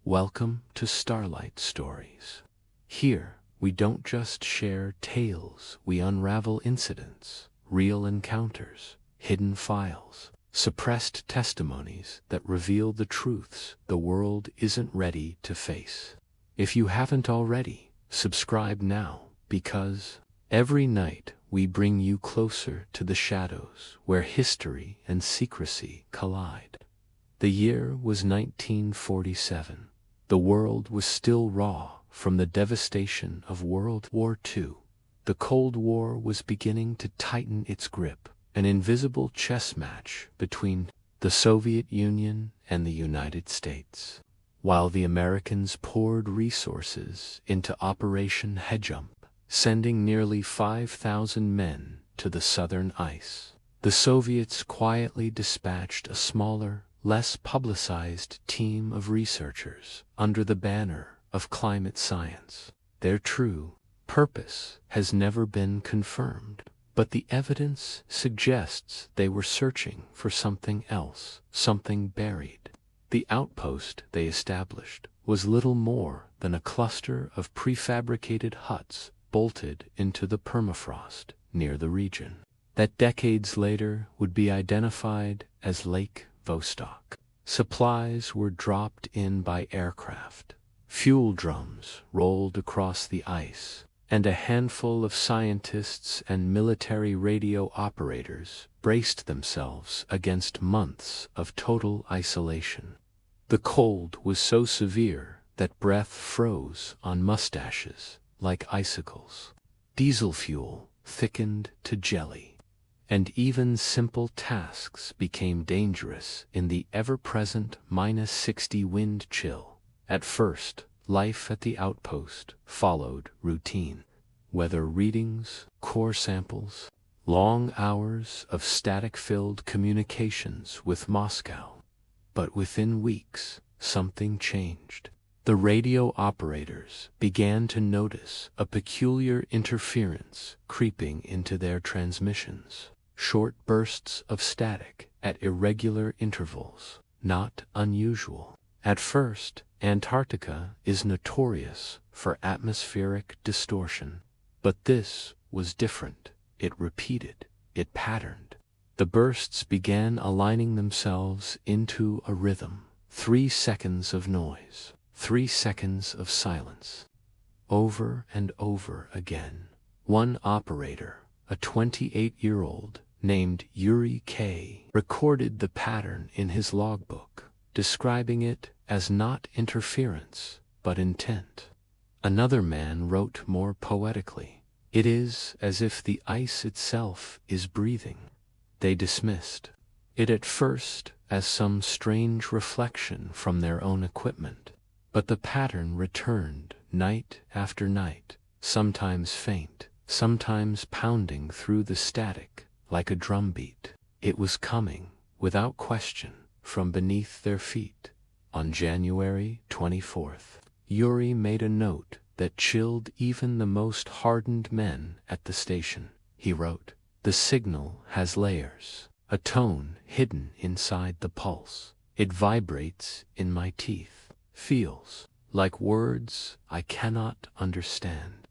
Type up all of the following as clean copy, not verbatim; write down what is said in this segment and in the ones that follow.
Welcome to Starlight Stories. Here, we don't just share tales, we unravel incidents, real encounters, hidden files, suppressed testimonies that reveal the truths the world isn't ready to face. If you haven't already, subscribe now, because every night we bring you closer to the shadows where history and secrecy collide. The year was 1947. The world was still raw from the devastation of World War II. The Cold War was beginning to tighten its grip, an invisible chess match between the Soviet Union and the United States. While the Americans poured resources into Operation Hedgehog, sending nearly 5,000 men to the southern ice, the Soviets quietly dispatched a smaller, less publicized team of researchers under the banner of climate science. Their true purpose has never been confirmed, but the evidence suggests they were searching for something else, something buried. The outpost they established was little more than a cluster of prefabricated huts bolted into the permafrost near the region that decades later would be identified as Lake Vostok. Supplies were dropped in by aircraft, fuel drums rolled across the ice, and a handful of scientists and military radio operators braced themselves against months of total isolation. The cold was so severe that breath froze on mustaches like icicles. Diesel fuel thickened to jelly, and even simple tasks became dangerous in the ever-present -60 wind chill. At first, life at the outpost followed routine. Weather readings, core samples, long hours of static-filled communications with Moscow. But within weeks, something changed. The radio operators began to notice a peculiar interference creeping into their transmissions. Short bursts of static at irregular intervals, not unusual. At first, Antarctica is notorious for atmospheric distortion. But this was different. It repeated, it patterned. The bursts began aligning themselves into a rhythm. 3 seconds of noise, 3 seconds of silence. Over and over again. One operator, a 28-year-old named Yuri K., recorded the pattern in his logbook, describing it as not interference, but intent. Another man wrote more poetically, "It is as if the ice itself is breathing." They dismissed it at first as some strange reflection from their own equipment, but the pattern returned night after night, sometimes faint, sometimes pounding through the static like a drumbeat. It was coming, without question, from beneath their feet. On January 24th, Yuri made a note that chilled even the most hardened men at the station. He wrote, "The signal has layers, a tone hidden inside the pulse. It vibrates in my teeth, feels like words I cannot understand."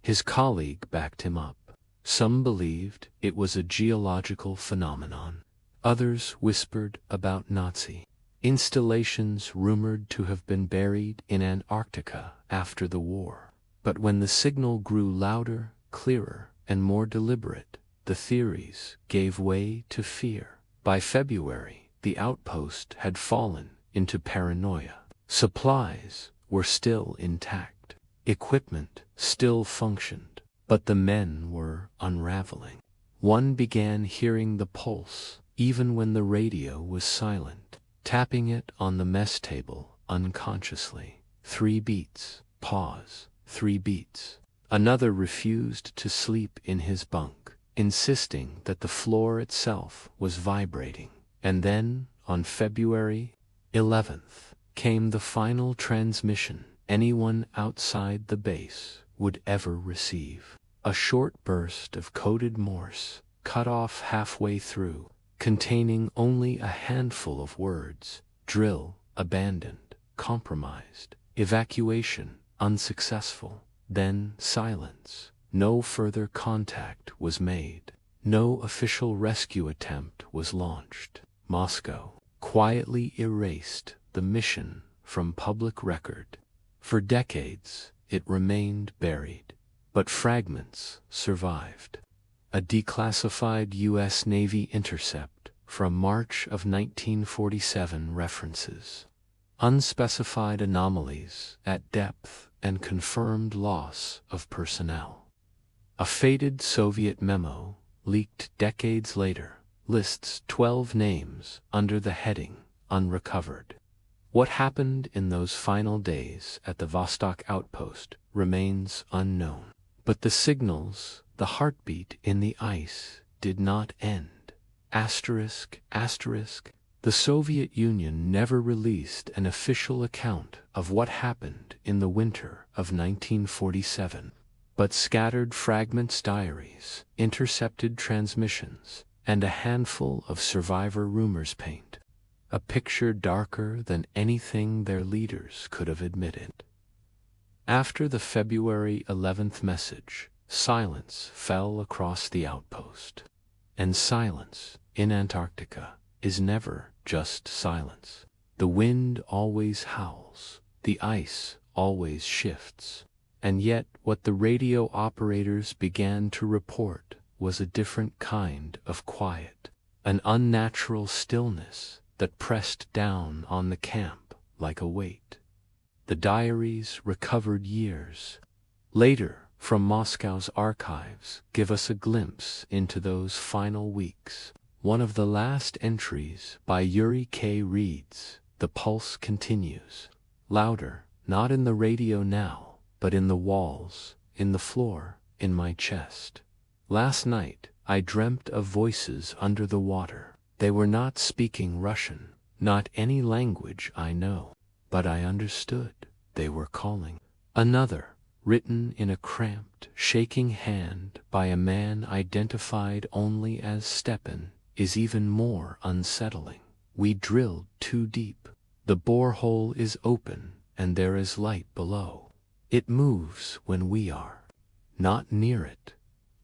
His colleague backed him up. Some believed it was a geological phenomenon. Others whispered about Nazi installations rumored to have been buried in Antarctica after the war. But when the signal grew louder, clearer, and more deliberate, the theories gave way to fear. By February, the outpost had fallen into paranoia. Supplies were still intact. Equipment still functioned. But the men were unraveling. One began hearing the pulse, even when the radio was silent, tapping it on the mess table unconsciously. 3 beats, pause, 3 beats. Another refused to sleep in his bunk, insisting that the floor itself was vibrating. And then, on February 11th, came the final transmission anyone outside the base would ever receive. A short burst of coded Morse, cut off halfway through, containing only a handful of words: drill abandoned, compromised. Evacuation unsuccessful. Then silence. No further contact was made. No official rescue attempt was launched. Moscow quietly erased the mission from public record. For decades, it remained buried, but fragments survived. A declassified U.S. Navy intercept from March of 1947 references unspecified anomalies at depth and confirmed loss of personnel. A faded Soviet memo, leaked decades later, lists 12 names under the heading Unrecovered. What happened in those final days at the Vostok outpost remains unknown. But the signals, the heartbeat in the ice, did not end. Asterisk, asterisk. The Soviet Union never released an official account of what happened in the winter of 1947, but scattered fragments, diaries, intercepted transmissions, and a handful of survivor rumors paint a picture darker than anything their leaders could have admitted. After the February 11th message, silence fell across the outpost. And silence, in Antarctica, is never just silence. The wind always howls, the ice always shifts. And yet what the radio operators began to report was a different kind of quiet, an unnatural stillness that pressed down on the camp like a weight. The diaries recovered years later from Moscow's archives give us a glimpse into those final weeks. One of the last entries by Yuri K. reads, "The pulse continues, louder, not in the radio now, but in the walls, in the floor, in my chest. Last night I dreamt of voices under the water. They were not speaking Russian, not any language I know, but I understood. They were calling." Another, written in a cramped, shaking hand by a man identified only as Stepan, is even more unsettling. "We drilled too deep. The borehole is open and there is light below. It moves when we are not near it.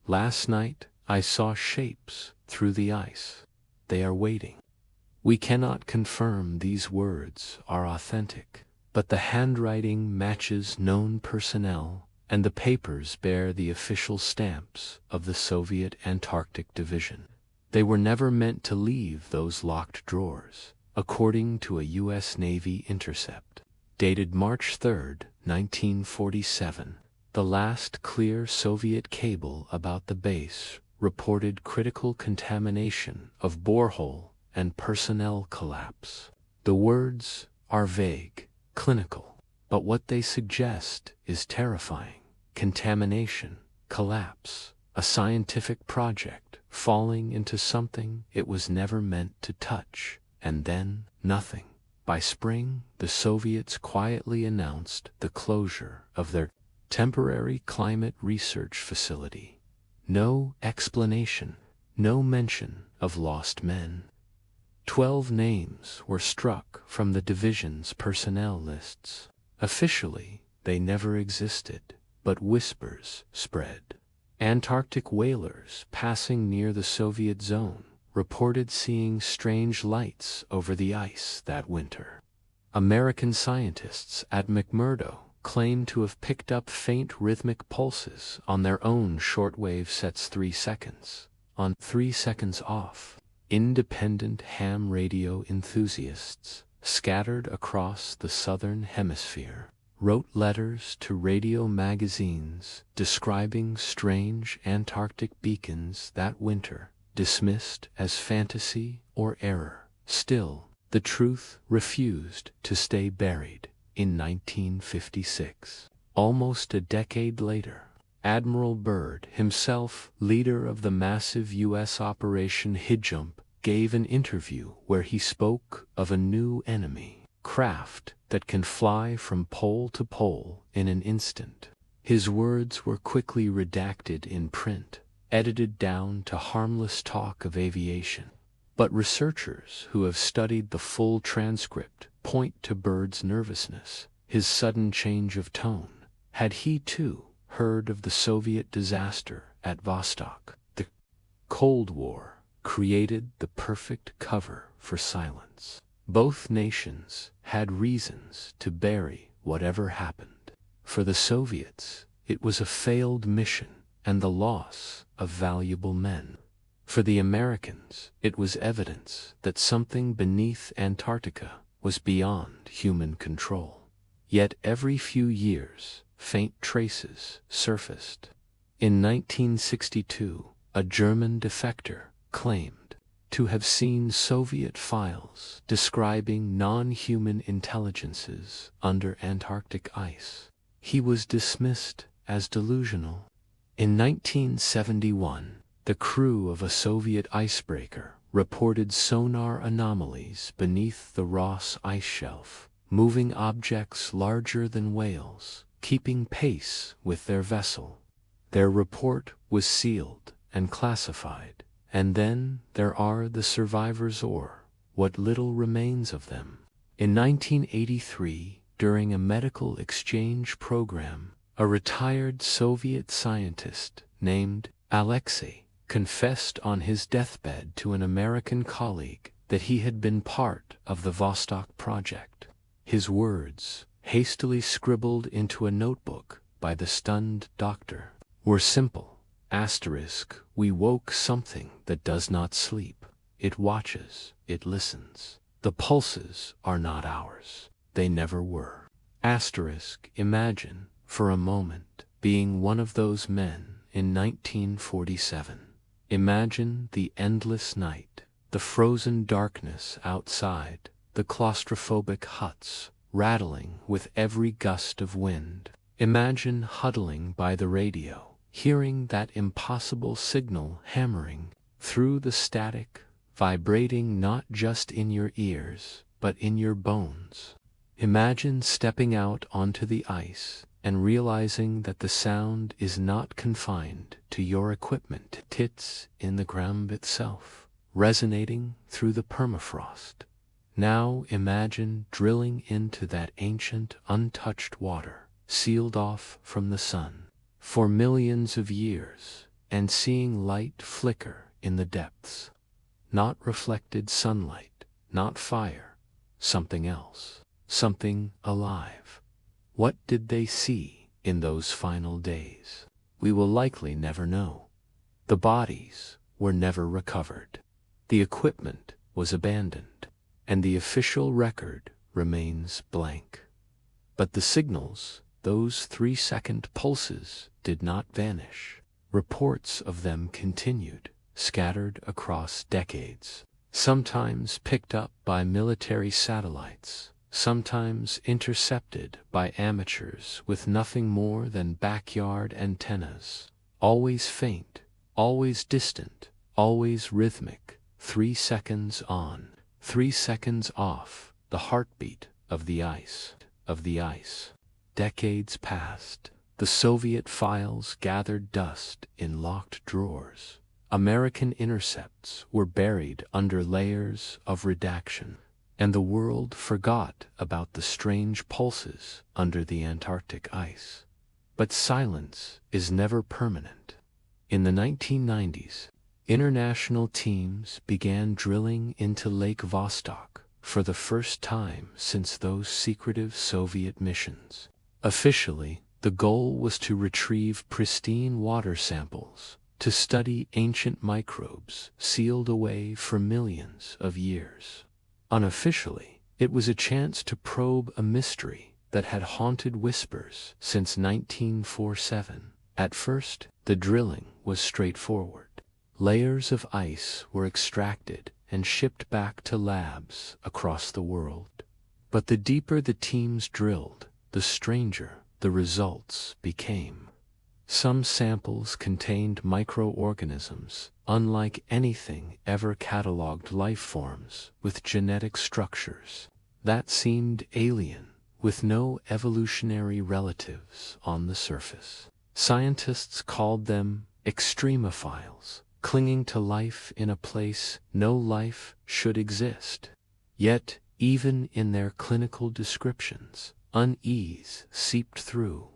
Last night I saw shapes through the ice. They are waiting." We cannot confirm these words are authentic, but the handwriting matches known personnel, and the papers bear the official stamps of the Soviet Antarctic Division. They were never meant to leave those locked drawers, according to a U.S. Navy intercept. Dated March 3, 1947, the last clear Soviet cable about the base reported critical contamination of borehole and personnel collapse. The words are vague, clinical, but what they suggest is terrifying. Contamination, collapse, a scientific project falling into something it was never meant to touch, and then nothing. By spring, the Soviets quietly announced the closure of their temporary climate research facility. No explanation, no mention of lost men. 12 names were struck from the division's personnel lists. Officially, they never existed, but whispers spread. Antarctic whalers passing near the Soviet zone reported seeing strange lights over the ice that winter. American scientists at McMurdo claimed to have picked up faint rhythmic pulses on their own shortwave sets 3 seconds on, 3 seconds off. Independent ham radio enthusiasts scattered across the southern hemisphere wrote letters to radio magazines describing strange Antarctic beacons that winter, dismissed as fantasy or error. Still, the truth refused to stay buried. In 1956, almost a decade later, Admiral Byrd, himself leader of the massive U.S. Operation Hijump, gave an interview where he spoke of a new enemy, craft that can fly from pole to pole in an instant. His words were quickly redacted in print, edited down to harmless talk of aviation. But researchers who have studied the full transcript point to Bird's nervousness, his sudden change of tone. Had he, too, heard of the Soviet disaster at Vostok? The Cold War created the perfect cover for silence. Both nations had reasons to bury whatever happened. For the Soviets, it was a failed mission and the loss of valuable men. For the Americans, it was evidence that something beneath Antarctica was beyond human control. Yet every few years, faint traces surfaced. In 1962, a German defector claimed to have seen Soviet files describing non-human intelligences under Antarctic ice. He was dismissed as delusional. In 1971, the crew of a Soviet icebreaker reported sonar anomalies beneath the Ross ice shelf, moving objects larger than whales, keeping pace with their vessel. Their report was sealed and classified. And then there are the survivors, or what little remains of them. In 1983, during a medical exchange program, a retired Soviet scientist named Alexei confessed on his deathbed to an American colleague that he had been part of the Vostok project. His words, hastily scribbled into a notebook by the stunned doctor, were simple. We woke something that does not sleep. It watches, it listens. The pulses are not ours. They never were. Imagine, for a moment, being one of those men in 1947. Imagine the endless night, the frozen darkness outside, the claustrophobic huts rattling with every gust of wind. Imagine huddling by the radio, hearing that impossible signal hammering through the static, vibrating not just in your ears, but in your bones. Imagine stepping out onto the ice and realizing that the sound is not confined to your equipment. It's in the ground itself, resonating through the permafrost. Now imagine drilling into that ancient, untouched water, sealed off from the sun for millions of years, and seeing light flicker in the depths. Not reflected sunlight, not fire, something else, something alive. What did they see in those final days? We will likely never know. The bodies were never recovered. The equipment was abandoned, and the official record remains blank. But the signals, those 3-second pulses, did not vanish. Reports of them continued, scattered across decades, sometimes picked up by military satellites, sometimes intercepted by amateurs with nothing more than backyard antennas. Always faint, always distant, always rhythmic. 3 seconds on, 3 seconds off, the heartbeat of the ice. Decades passed. The Soviet files gathered dust in locked drawers. American intercepts were buried under layers of redaction, and the world forgot about the strange pulses under the Antarctic ice. But silence is never permanent. In the 1990s, international teams began drilling into Lake Vostok for the first time since those secretive Soviet missions. Officially, the goal was to retrieve pristine water samples, to study ancient microbes sealed away for millions of years. Unofficially, it was a chance to probe a mystery that had haunted whispers since 1947. At first, the drilling was straightforward. Layers of ice were extracted and shipped back to labs across the world. But the deeper the teams drilled, the stranger the results became. Some samples contained microorganisms, unlike anything ever catalogued life forms, with genetic structures that seemed alien, with no evolutionary relatives on the surface. Scientists called them extremophiles, clinging to life in a place no life should exist. Yet, Even in their clinical descriptions, unease seeped through.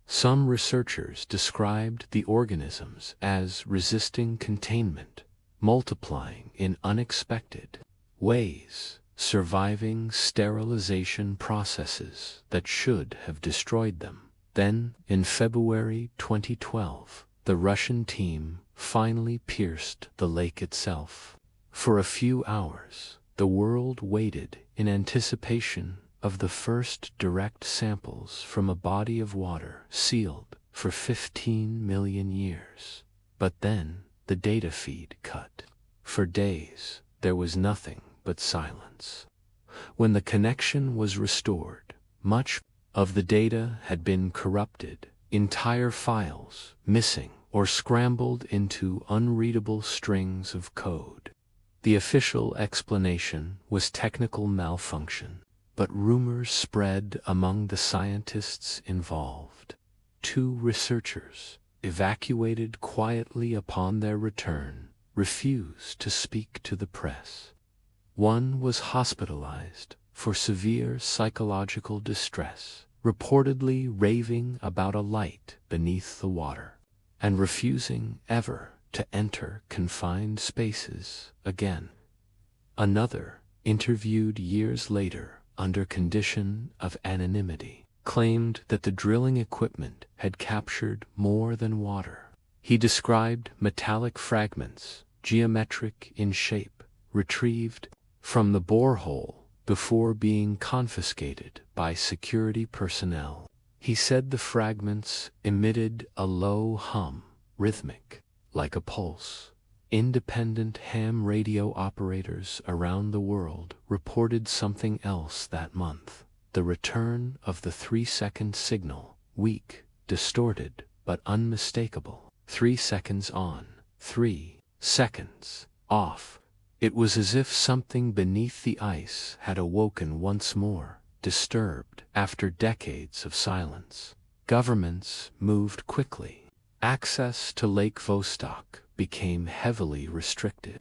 Some researchers described the organisms as resisting containment, multiplying in unexpected ways, surviving sterilization processes that should have destroyed them. Then, in February 2012, the Russian team finally pierced the lake itself. For a few hours, the world waited in anticipation of the first direct samples from a body of water sealed for 15 million years. But then, the data feed cut. For days, there was nothing but silence. When the connection was restored, much of the data had been corrupted, entire files missing or scrambled into unreadable strings of code. The official explanation was technical malfunction, but rumors spread among the scientists involved. 2 researchers, evacuated quietly upon their return, refused to speak to the press. One was hospitalized for severe psychological distress, reportedly raving about a light beneath the water, and refusing ever to enter confined spaces again. Another, interviewed years later under condition of anonymity, claimed that the drilling equipment had captured more than water. He described metallic fragments, geometric in shape, retrieved from the borehole before being confiscated by security personnel. He said the fragments emitted a low hum, rhythmic, like a pulse. Independent ham radio operators around the world reported something else that month: the return of the 3-second signal, weak, distorted, but unmistakable. 3 seconds on, 3 seconds off. It was as if something beneath the ice had awoken once more, disturbed after decades of silence. Governments moved quickly. Access to Lake Vostok became heavily restricted.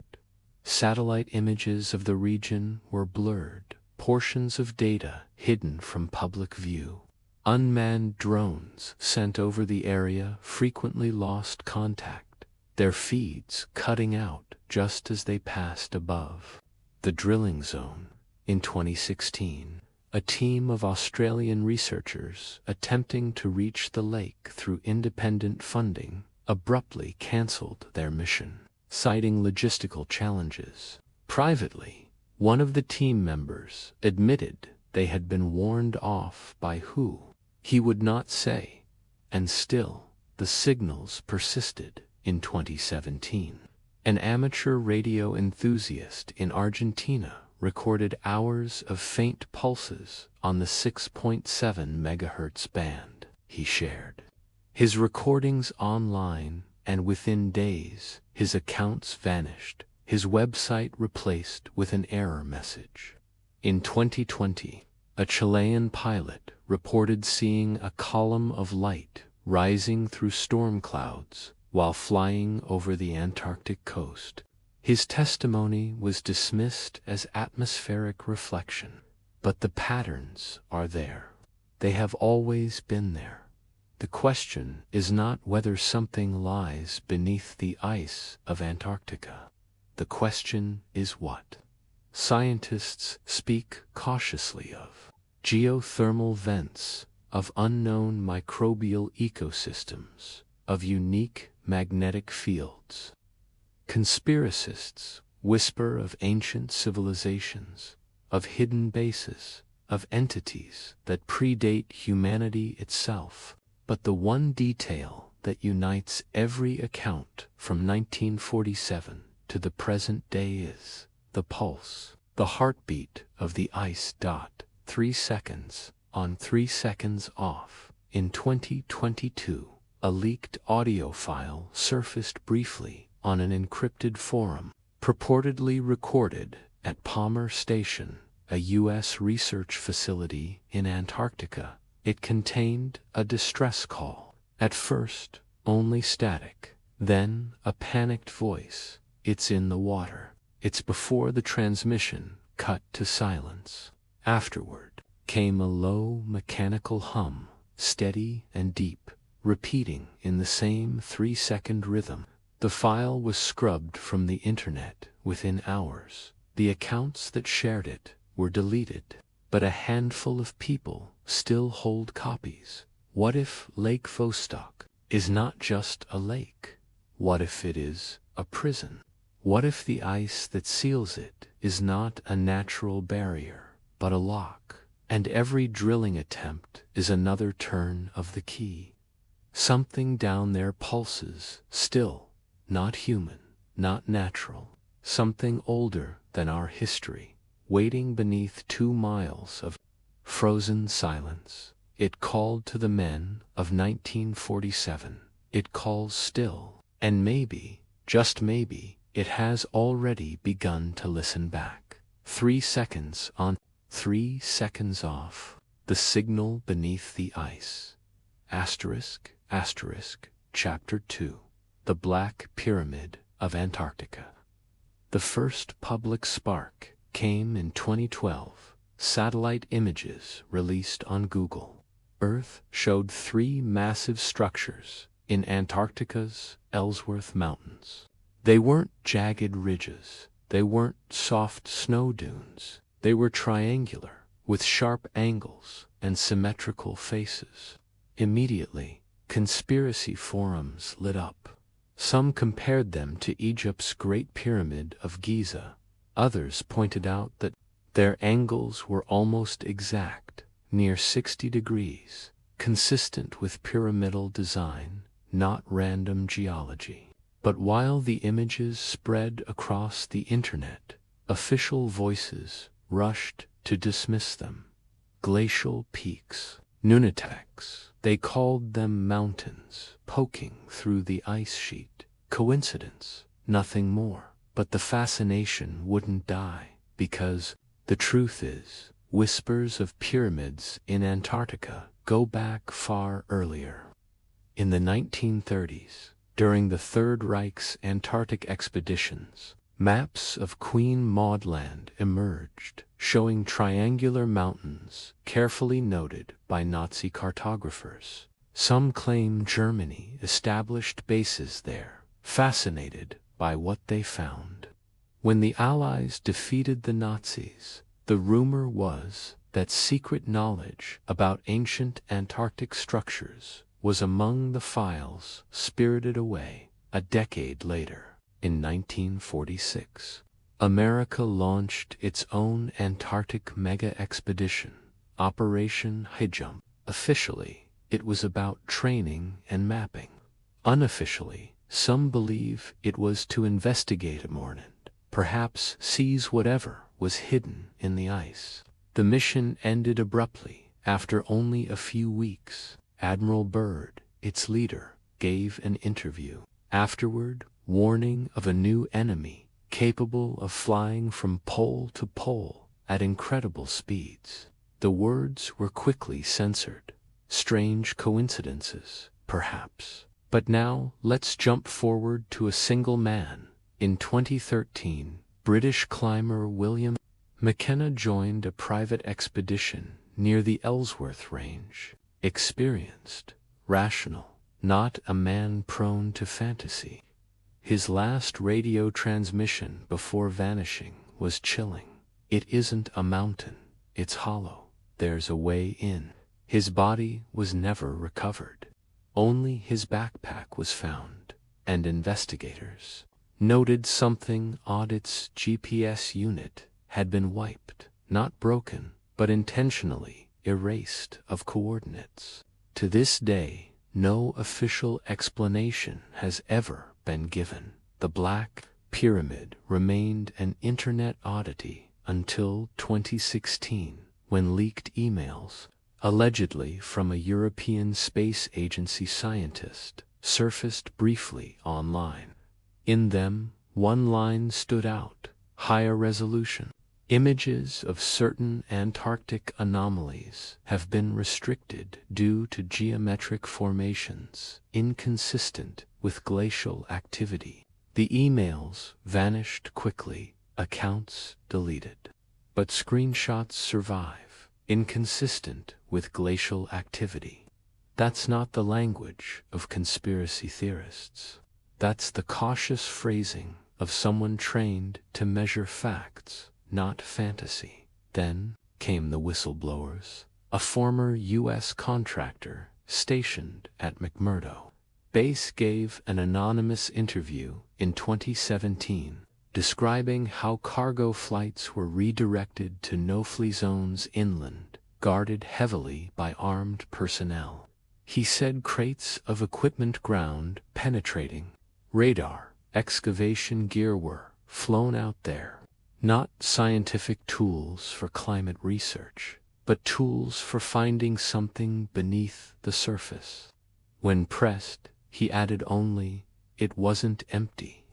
Satellite images of the region were blurred, portions of data hidden from public view. Unmanned drones sent over the area frequently lost contact, their feeds cutting out just as they passed above. The drilling zone. In 2016, a team of Australian researchers attempting to reach the lake through independent funding abruptly cancelled their mission, citing logistical challenges. Privately, one of the team members admitted they had been warned off by who he would not say, and still, the signals persisted. In 2017, an amateur radio enthusiast in Argentina recorded hours of faint pulses on the 6.7 MHz band. He shared his recordings online, and within days, his accounts vanished, his website replaced with an error message. In 2020, a Chilean pilot reported seeing a column of light rising through storm clouds while flying over the Antarctic coast. His testimony was dismissed as atmospheric reflection, but the patterns are there. They have always been there. The question is not whether something lies beneath the ice of Antarctica. The question is what. Scientists speak cautiously of geothermal vents, of unknown microbial ecosystems, of unique magnetic fields. Conspiracists whisper of ancient civilizations, of hidden bases, of entities that predate humanity itself. But the one detail that unites every account from 1947 to the present day is the pulse, the heartbeat of the ice. 3 seconds on, 3 seconds off. In 2022, a leaked audio file surfaced briefly on an encrypted forum, purportedly recorded at Palmer Station, a U.S. research facility in Antarctica. It contained a distress call. At first, only static. Then, a panicked voice. It's in the water. It's before the transmission cut to silence. Afterward came a low mechanical hum, steady and deep, repeating in the same 3-second rhythm. The file was scrubbed from the internet within hours. The accounts that shared it were deleted, but a handful of people still hold copies. What if Lake Vostok is not just a lake? What if it is a prison? What if the ice that seals it is not a natural barrier, but a lock, and every drilling attempt is another turn of the key? Something down there pulses still, not human, not natural, something older than our history, waiting beneath 2 miles of frozen silence. It called to the men of 1947. It calls still, and maybe, just maybe, it has already begun to listen back. 3 seconds on, 3 seconds off. The signal beneath the ice. Asterisk, asterisk, Chapter 2. The Black Pyramid of Antarctica. The first public spark came in 2012. Satellite images released on Google Earth showed 3 massive structures in Antarctica's Ellsworth Mountains. They weren't jagged ridges. They weren't soft snow dunes. They were triangular, with sharp angles and symmetrical faces. Immediately, conspiracy forums lit up. Some compared them to Egypt's Great Pyramid of Giza. Others pointed out that their angles were almost exact, near 60 degrees, consistent with pyramidal design, not random geology. But while the images spread across the internet, official voices rushed to dismiss them. Glacial peaks, nunataks, they called them mountains, poking through the ice sheet. Coincidence? Nothing more. But the fascination wouldn't die, because the truth is, whispers of pyramids in Antarctica go back far earlier. In the 1930s, during the Third Reich's Antarctic expeditions, maps of Queen Maud Land emerged, showing triangular mountains carefully noted by Nazi cartographers. Some claim Germany established bases there, fascinated by what they found. When the Allies defeated the Nazis, the rumor was that secret knowledge about ancient Antarctic structures was among the files spirited away. A decade later, in 1946, America launched its own Antarctic mega-expedition, Operation Highjump. Officially, it was about training and mapping. Unofficially, some believe it was to investigate a mordant, perhaps seize whatever was hidden in the ice. The mission ended abruptly after only a few weeks. Admiral Byrd, its leader, gave an interview. Afterward, warning of a new enemy capable of flying from pole to pole at incredible speeds. The words were quickly censored. Strange coincidences, perhaps. But now, let's jump forward to a single man. In 2013, British climber William McKenna joined a private expedition near the Ellsworth Range. Experienced, rational, not a man prone to fantasy. His last radio transmission before vanishing was chilling. It isn't a mountain, it's hollow. There's a way in. His body was never recovered. Only his backpack was found, and investigators noted something odd. Its GPS unit had been wiped, not broken, but intentionally erased of coordinates. To this day, no official explanation has ever been given. The Black Pyramid remained an internet oddity until 2016, when leaked emails, allegedly from a European Space Agency scientist, surfaced briefly online. In them, one line stood out: higher resolution. Images of certain Antarctic anomalies have been restricted due to geometric formations inconsistent with glacial activity. The emails vanished quickly, accounts deleted. but screenshots survive, inconsistent with glacial activity. That's not the language of conspiracy theorists. That's the cautious phrasing of someone trained to measure facts, not fantasy. Then came the whistleblowers. A former U.S. contractor stationed at McMurdo Base gave an anonymous interview in 2017, describing how cargo flights were redirected to no-fly zones inland, guarded heavily by armed personnel. He said crates of equipment ground penetrating radar, excavation gear were flown out there. Not scientific tools for climate research, but tools for finding something beneath the surface. When pressed, he added only, it wasn't empty.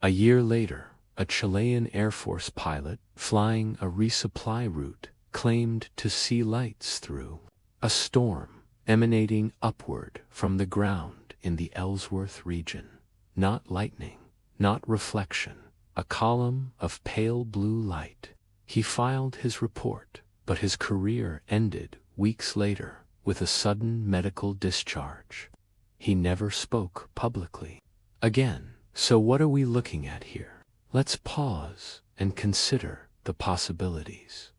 A year later, a Chilean Air Force pilot flying a resupply route claimed to see lights through a storm emanating upward from the ground in the Ellsworth region. Not lightning, not reflection, a column of pale blue light. He filed his report, but his career ended weeks later with a sudden medical discharge. He never spoke publicly again. So what are we looking at here? Let's pause and consider the possibilities.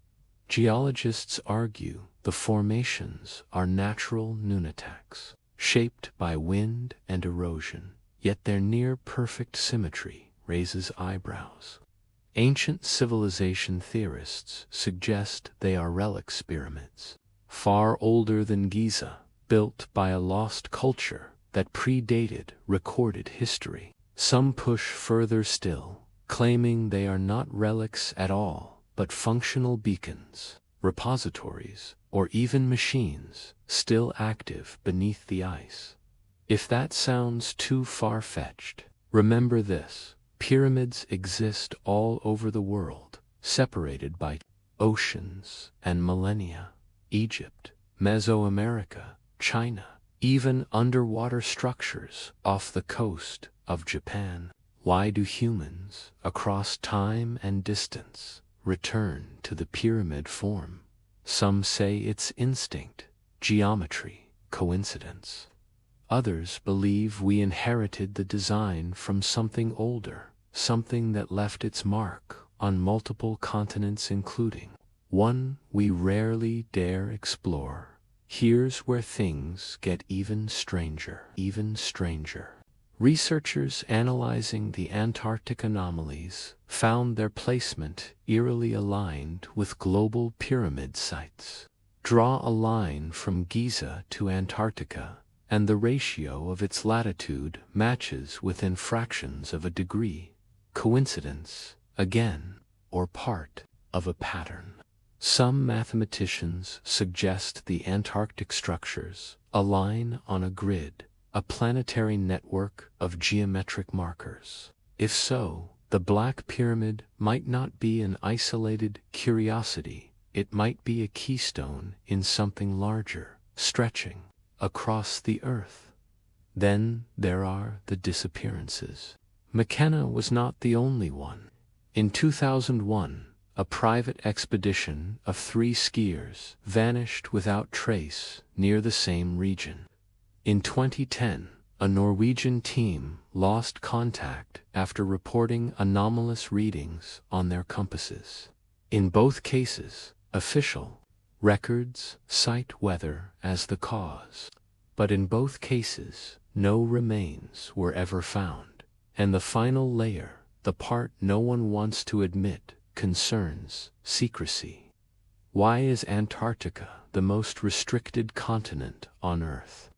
Geologists argue the formations are natural nunataks, shaped by wind and erosion, yet their near-perfect symmetry raises eyebrows. Ancient civilization theorists suggest they are relic pyramids, far older than Giza, built by a lost culture that predated recorded history. Some push further still, claiming they are not relics at all, but functional beacons, repositories, or even machines still active beneath the ice. If that sounds too far-fetched, remember this: pyramids exist all over the world, separated by oceans and millennia. Egypt, Mesoamerica, China, even underwater structures off the coast of Japan. Why do humans, across time and distance, return to the pyramid form? Some say it's instinct, geometry, coincidence. Others believe we inherited the design from something older, something that left its mark on multiple continents, including one we rarely dare explore. Here's where things get even stranger. Researchers analyzing the Antarctic anomalies found their placement eerily aligned with global pyramid sites. Draw a line from Giza to Antarctica, and the ratio of its latitude matches within fractions of a degree. Coincidence, again, or part of a pattern? Some mathematicians suggest the Antarctic structures align on a grid, a planetary network of geometric markers. If so, the Black Pyramid might not be an isolated curiosity, it might be a keystone in something larger, stretching across the Earth. Then there are the disappearances. McKenna was not the only one. In 2001, a private expedition of 3 skiers vanished without trace near the same region. In 2010, a Norwegian team lost contact after reporting anomalous readings on their compasses. In both cases, official records cite weather as the cause. But in both cases, no remains were ever found. And the final layer, the part no one wants to admit, concerns secrecy. Why is Antarctica the most restricted continent on Earth?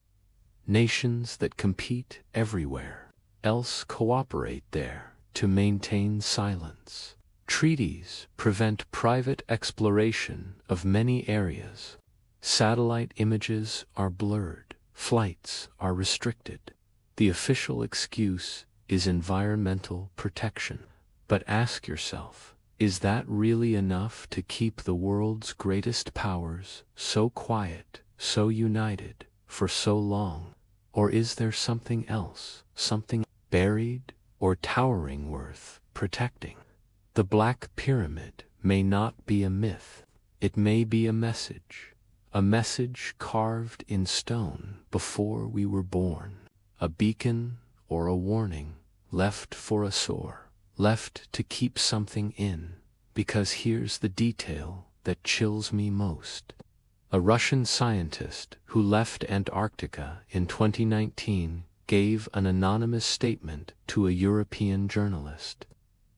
Nations that compete everywhere else cooperate there to maintain silence. Treaties prevent private exploration of many areas. Satellite images are blurred. Flights are restricted. The official excuse is environmental protection. But ask yourself, is that really enough to keep the world's greatest powers so quiet, so united, for so long? Or is there something else, something buried or towering worth protecting? The Black Pyramid may not be a myth. It may be a message carved in stone before we were born, a beacon or a warning left for a soar, left to keep something in. Because here's the detail that chills me most. A Russian scientist who left Antarctica in 2019 gave an anonymous statement to a European journalist.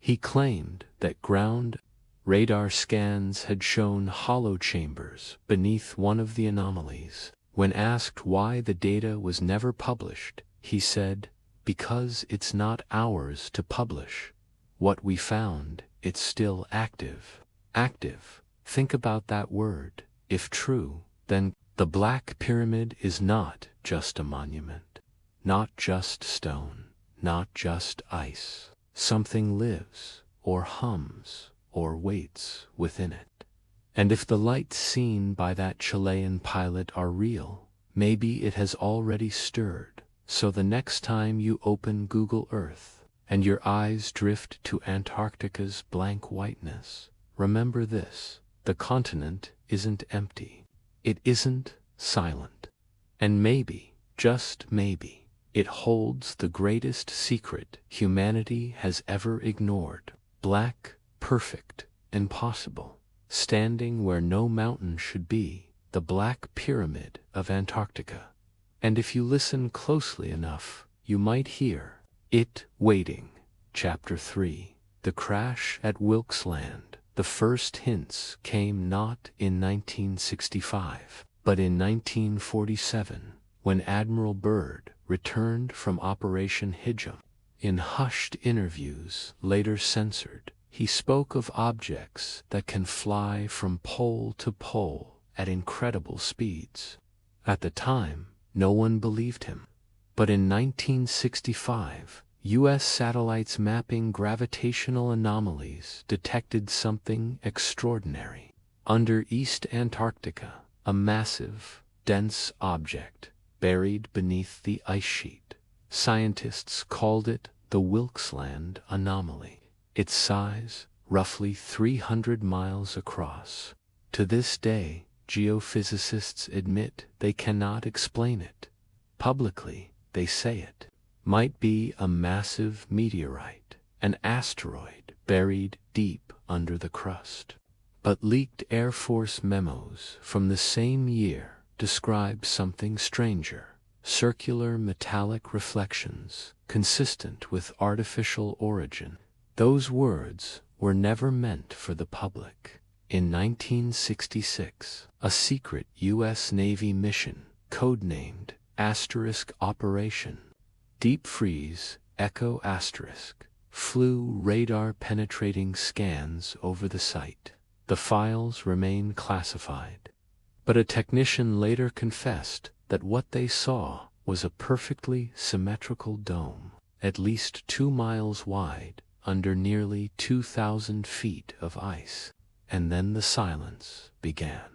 He claimed that ground radar scans had shown hollow chambers beneath one of the anomalies. When asked why the data was never published, he said, "Because it's not ours to publish. What we found, it's still active." Active. Think about that word. If true, then the Black Pyramid is not just a monument, not just stone, not just ice. Something lives, or hums, or waits within it. And if the lights seen by that Chilean pilot are real, maybe it has already stirred. So the next time you open Google Earth and your eyes drift to Antarctica's blank whiteness, remember this: the continent isn't empty. It isn't silent. And maybe, just maybe, it holds the greatest secret humanity has ever ignored. Black, perfect, impossible. Standing where no mountain should be, the Black Pyramid of Antarctica. And if you listen closely enough, you might hear it waiting. Chapter 3. The Crash at Wilkes Land. The first hints came not in 1965, but in 1947, when Admiral Byrd returned from Operation Hijab. In hushed interviews, later censored, he spoke of objects that can fly from pole to pole at incredible speeds. At the time, no one believed him. But in 1965, U.S. satellites mapping gravitational anomalies detected something extraordinary. Under East Antarctica, a massive, dense object buried beneath the ice sheet. Scientists called it the Wilkes Land anomaly. Its size, roughly 300 miles across. To this day, geophysicists admit they cannot explain it. Publicly, they say it might be a massive meteorite, an asteroid buried deep under the crust. But leaked Air Force memos from the same year describe something stranger: circular metallic reflections consistent with artificial origin. Those words were never meant for the public. In 1966, a secret U.S. Navy mission, codenamed Operation Deep Freeze Echo Asterisk, flew radar-penetrating scans over the site. The files remain classified. But a technician later confessed that what they saw was a perfectly symmetrical dome, at least 2 miles wide, under nearly 2,000 feet of ice. And then the silence began.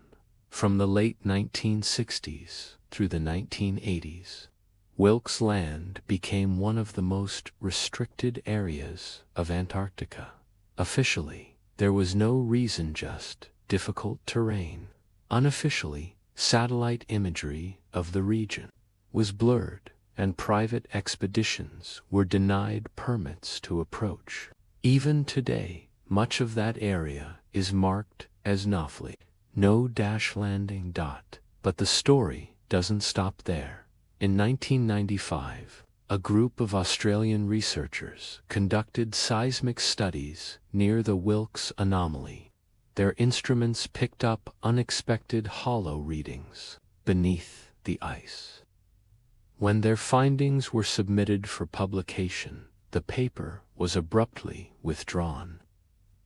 From the late 1960s through the 1980s, Wilkes Land became one of the most restricted areas of Antarctica. Officially, there was no reason, just difficult terrain. Unofficially, satellite imagery of the region was blurred, and private expeditions were denied permits to approach. Even today, much of that area is marked as NOFLI, no dash landing dot. But the story doesn't stop there. In 1995, a group of Australian researchers conducted seismic studies near the Wilkes anomaly. Their instruments picked up unexpected hollow readings beneath the ice. When their findings were submitted for publication, the paper was abruptly withdrawn.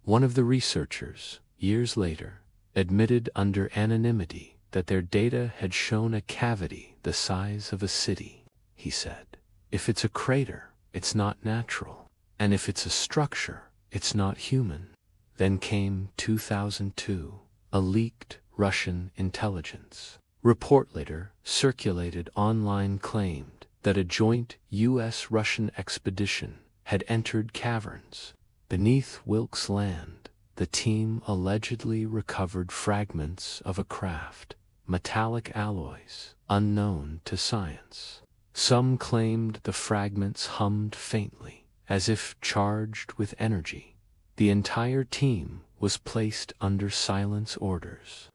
One of the researchers, years later, admitted under anonymity that their data had shown a cavity the size of a city. He said, "If it's a crater, it's not natural. And if it's a structure, it's not human." Then came 2002, a leaked Russian intelligence report later circulated online claimed that a joint U.S.-Russian expedition had entered caverns beneath Wilkes Land. the team allegedly recovered fragments of a craft, metallic alloys, unknown to science. Some claimed the fragments hummed faintly, as if charged with energy. The entire team was placed under silence orders.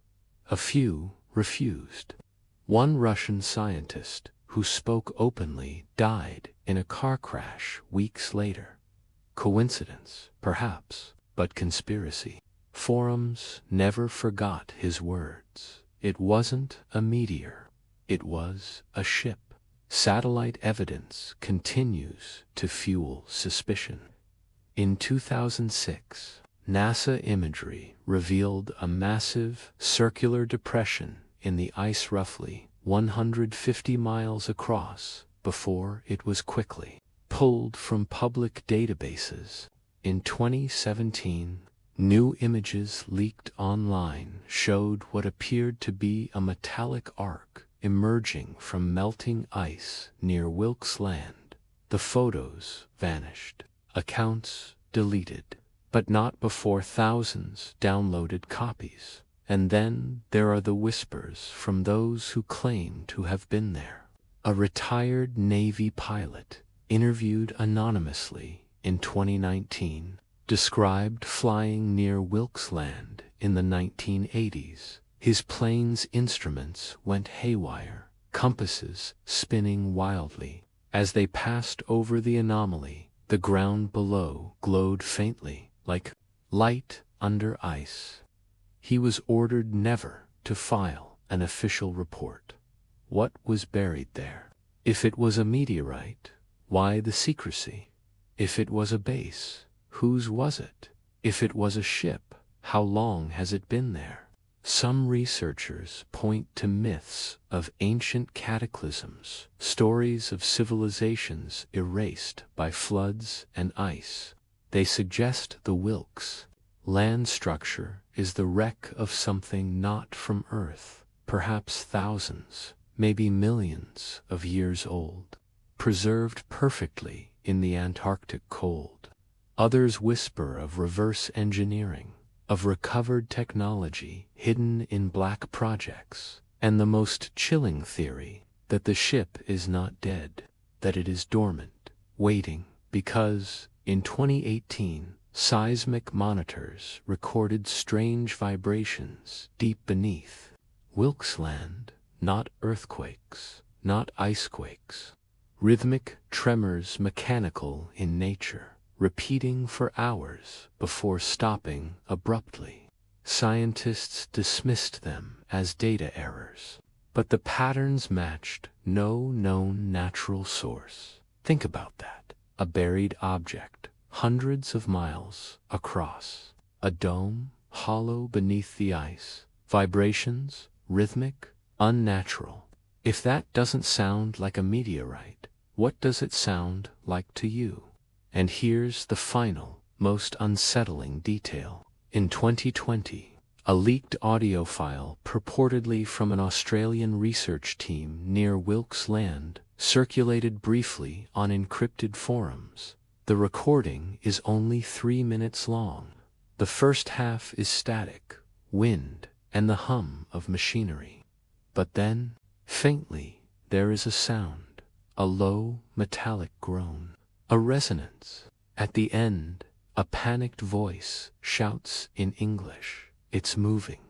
A few refused. One Russian scientist, who spoke openly, died in a car crash weeks later. Coincidence, perhaps, but conspiracy. Forums never forgot his words. It wasn't a meteor. It was a ship. Satellite evidence continues to fuel suspicion. In 2006, NASA imagery revealed a massive circular depression in the ice roughly 150 miles across before it was quickly pulled from public databases. In 2017, new images leaked online showed what appeared to be a metallic arc emerging from melting ice near Wilkes Land. The photos vanished, accounts deleted, but not before thousands downloaded copies. And then there are the whispers from those who claim to have been there. A retired Navy pilot, interviewed anonymously in 2019, described flying near Wilkes Land in the 1980s. His plane's instruments went haywire, compasses spinning wildly. As they passed over the anomaly, the ground below glowed faintly, like light under ice. He was ordered never to file an official report. What was buried there? If it was a meteorite, why the secrecy? If it was a base, whose was it? If it was a ship, how long has it been there? Some researchers point to myths of ancient cataclysms, stories of civilizations erased by floods and ice. They suggest the Wilkes Land structure is the wreck of something not from Earth, perhaps thousands, maybe millions of years old, preserved perfectly in the Antarctic cold. Others whisper of reverse engineering, of recovered technology hidden in black projects, and the most chilling theory that the ship is not dead, that it is dormant, waiting, because, in 2018, seismic monitors recorded strange vibrations deep beneath Wilkes Land, not earthquakes, not icequakes. Rhythmic tremors, mechanical in nature, repeating for hours before stopping abruptly. Scientists dismissed them as data errors, but the patterns matched no known natural source. Think about that. A buried object, hundreds of miles across. A dome, hollow beneath the ice. Vibrations, rhythmic, unnatural. If that doesn't sound like a meteorite, what does it sound like to you? And here's the final, most unsettling detail. In 2020, a leaked audio file purportedly from an Australian research team near Wilkes Land circulated briefly on encrypted forums. The recording is only 3 minutes long. The first half is static, wind, and the hum of machinery. But then, faintly, there is a sound, a low, metallic groan, a resonance. At the end, a panicked voice shouts in English, "It's moving."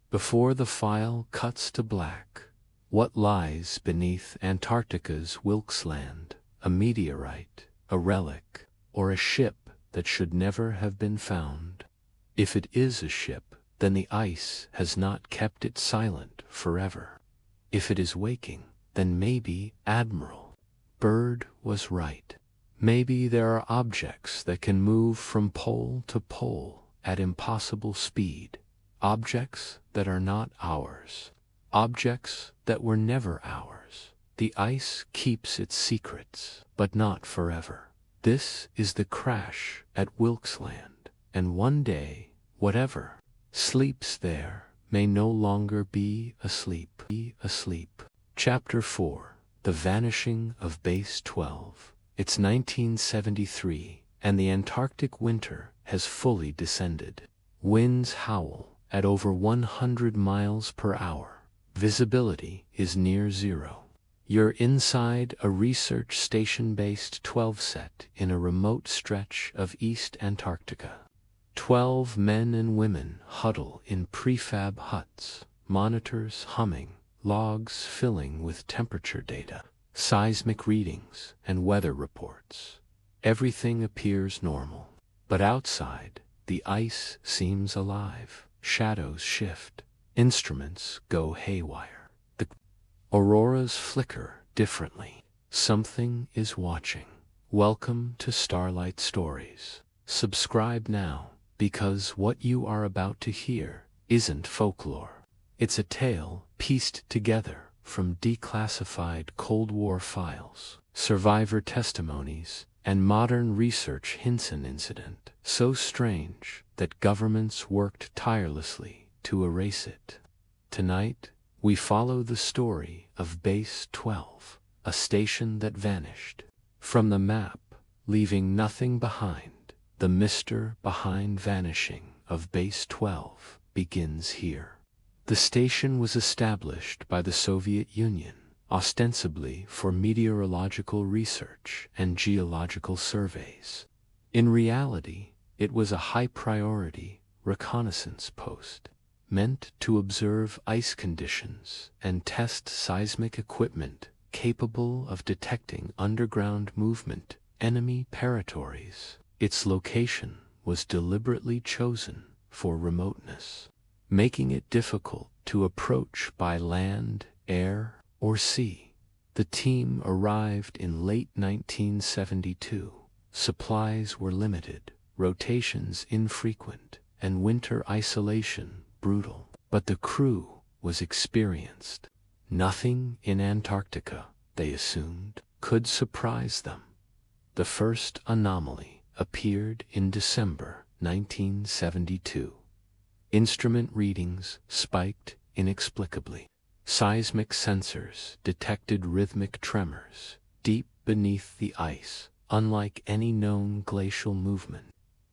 Before the file cuts to black, what lies beneath Antarctica's Wilkes Land? A meteorite, a relic, or a ship that should never have been found? If it is a ship, then the ice has not kept it silent forever. If it is waking, then maybe Admiral Byrd was right. Maybe there are objects that can move from pole to pole at impossible speed. Objects that are not ours. Objects that were never ours. The ice keeps its secrets, but not forever. This is the crash at Wilkes Land, and one day, whatever sleeps there may no longer be asleep. Chapter 4. The Vanishing of Base 12. It's 1973, and the Antarctic winter has fully descended. Winds howl at over 100 miles per hour. Visibility is near zero. You're inside a research station-based 12 set in a remote stretch of East Antarctica. 12 men and women huddle in prefab huts, monitors humming, logs filling with temperature data, seismic readings, and weather reports. Everything appears normal. But outside, the ice seems alive. Shadows shift. Instruments go haywire. The auroras flicker differently. Something is watching. Welcome to Starlight Stories. Subscribe now, because what you are about to hear isn't folklore. It's a tale pieced together from declassified Cold War files, survivor testimonies, and modern research hints an incident so strange that governments worked tirelessly to erase it. Tonight, we follow the story of Base 12, a station that vanished from the map, leaving nothing behind. The mystery behind vanishing of Base 12 begins here. The station was established by the Soviet Union, ostensibly for meteorological research and geological surveys. In reality, it was a high-priority reconnaissance post, meant to observe ice conditions and test seismic equipment capable of detecting underground movement, enemy territories. Its location was deliberately chosen for remoteness, making it difficult to approach by land, air, or sea. The team arrived in late 1972. Supplies were limited, rotations infrequent, and winter isolation brutal. But the crew was experienced. Nothing in Antarctica, they assumed, could surprise them. The first anomaly appeared in December 1972. Instrument readings spiked inexplicably. Seismic sensors detected rhythmic tremors deep beneath the ice, unlike any known glacial movement.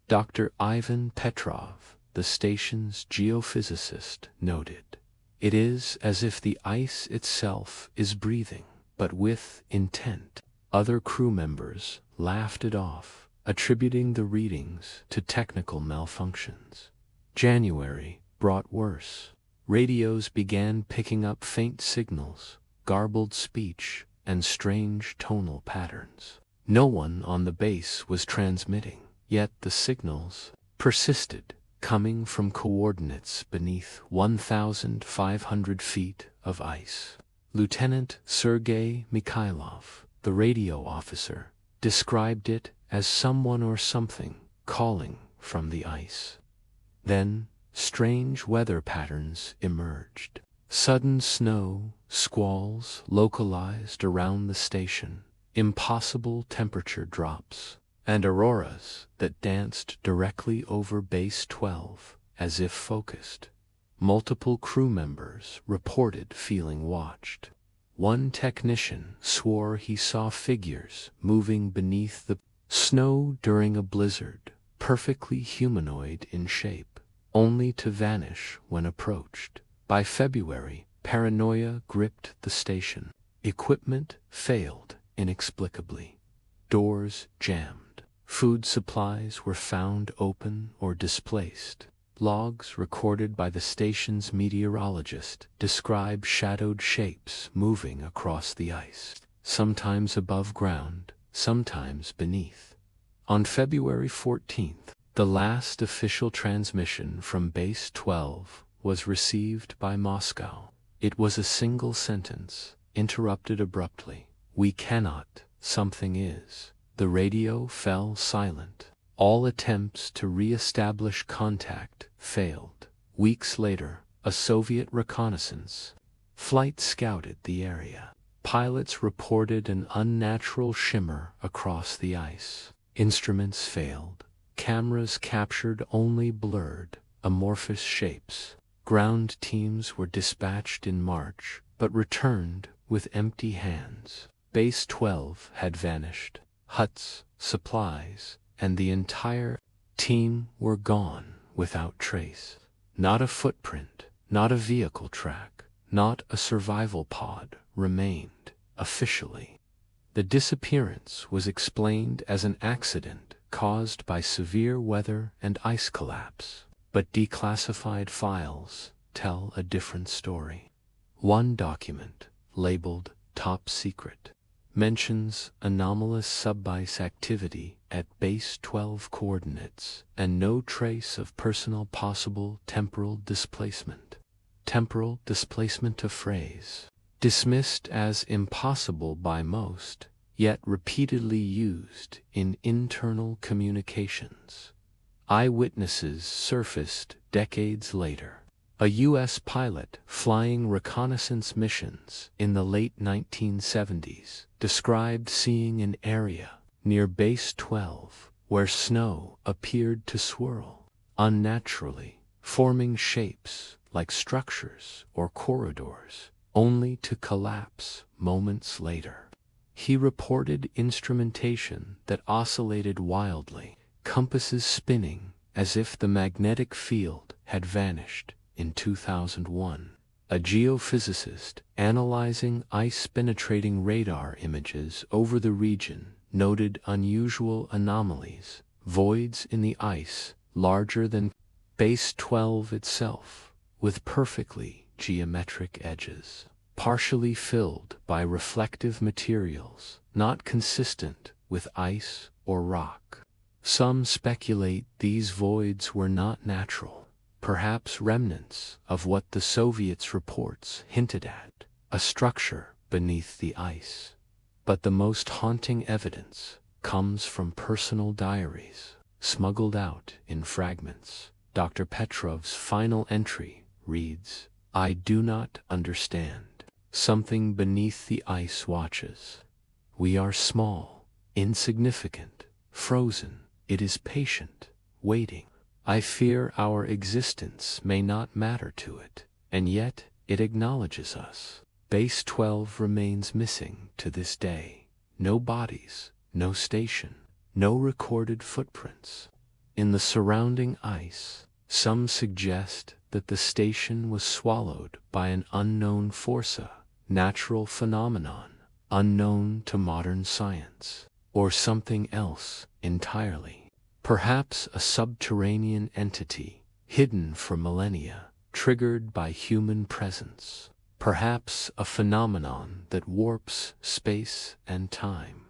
Dr. Ivan Petrov, the station's geophysicist, noted, "It is as if the ice itself is breathing, but with intent." Other crew members laughed it off, attributing the readings to technical malfunctions. January brought worse. Radios began picking up faint signals, garbled speech, and strange tonal patterns. No one on the base was transmitting, yet the signals persisted, coming from coordinates beneath 1,500 feet of ice. Lieutenant Sergei Mikhailov, the radio officer, described it as someone or something calling from the ice. Then, strange weather patterns emerged. Sudden snow squalls localized around the station, impossible temperature drops, and auroras that danced directly over Base 12 as if focused. Multiple crew members reported feeling watched. One technician swore he saw figures moving beneath the snow during a blizzard, perfectly humanoid in shape, only to vanish when approached. By February, paranoia gripped the station. Equipment failed inexplicably. Doors jammed. Food supplies were found open or displaced. Logs recorded by the station's meteorologist describe shadowed shapes moving across the ice, sometimes above ground, sometimes beneath. On February 14th, the last official transmission from Base 12 was received by Moscow. It was a single sentence, interrupted abruptly. "We cannot, something is." The radio fell silent. All attempts to re-establish contact failed. Weeks later, a Soviet reconnaissance flight scouted the area. Pilots reported an unnatural shimmer across the ice. Instruments failed. Cameras captured only blurred, amorphous shapes. Ground teams were dispatched in March, but returned with empty hands. Base 12 had vanished. Huts, supplies, and the entire team were gone without trace. Not a footprint, not a vehicle track, not a survival pod remained, officially. The disappearance was explained as an accident caused by severe weather and ice collapse, but declassified files tell a different story. One document, labeled Top Secret, mentions anomalous subice activity at base 12 coordinates and no trace of personal possible temporal displacement. Temporal displacement, a phrase dismissed as impossible by most, yet repeatedly used in internal communications. Eyewitnesses surfaced decades later. A U.S. pilot flying reconnaissance missions in the late 1970s described seeing an area near Base 12 where snow appeared to swirl unnaturally, forming shapes like structures or corridors, only to collapse moments later. He reported instrumentation that oscillated wildly, compasses spinning as if the magnetic field had vanished. In 2001, a geophysicist analyzing ice-penetrating radar images over the region noted unusual anomalies, voids in the ice larger than Base 12 itself, with perfectly geometric edges, partially filled by reflective materials not consistent with ice or rock. Some speculate these voids were not natural, perhaps remnants of what the Soviets' reports hinted at, a structure beneath the ice. But the most haunting evidence comes from personal diaries, smuggled out in fragments. Dr. Petrov's final entry reads, "I do not understand. Something beneath the ice watches. We are small, insignificant, frozen. It is patient, waiting. I fear our existence may not matter to it, and yet it acknowledges us." Base 12 remains missing to this day. No bodies, no station, no recorded footprints. In the surrounding ice, some suggest that the station was swallowed by an unknown force, a natural phenomenon unknown to modern science, or something else entirely. Perhaps a subterranean entity, hidden for millennia, triggered by human presence. Perhaps a phenomenon that warps space and time.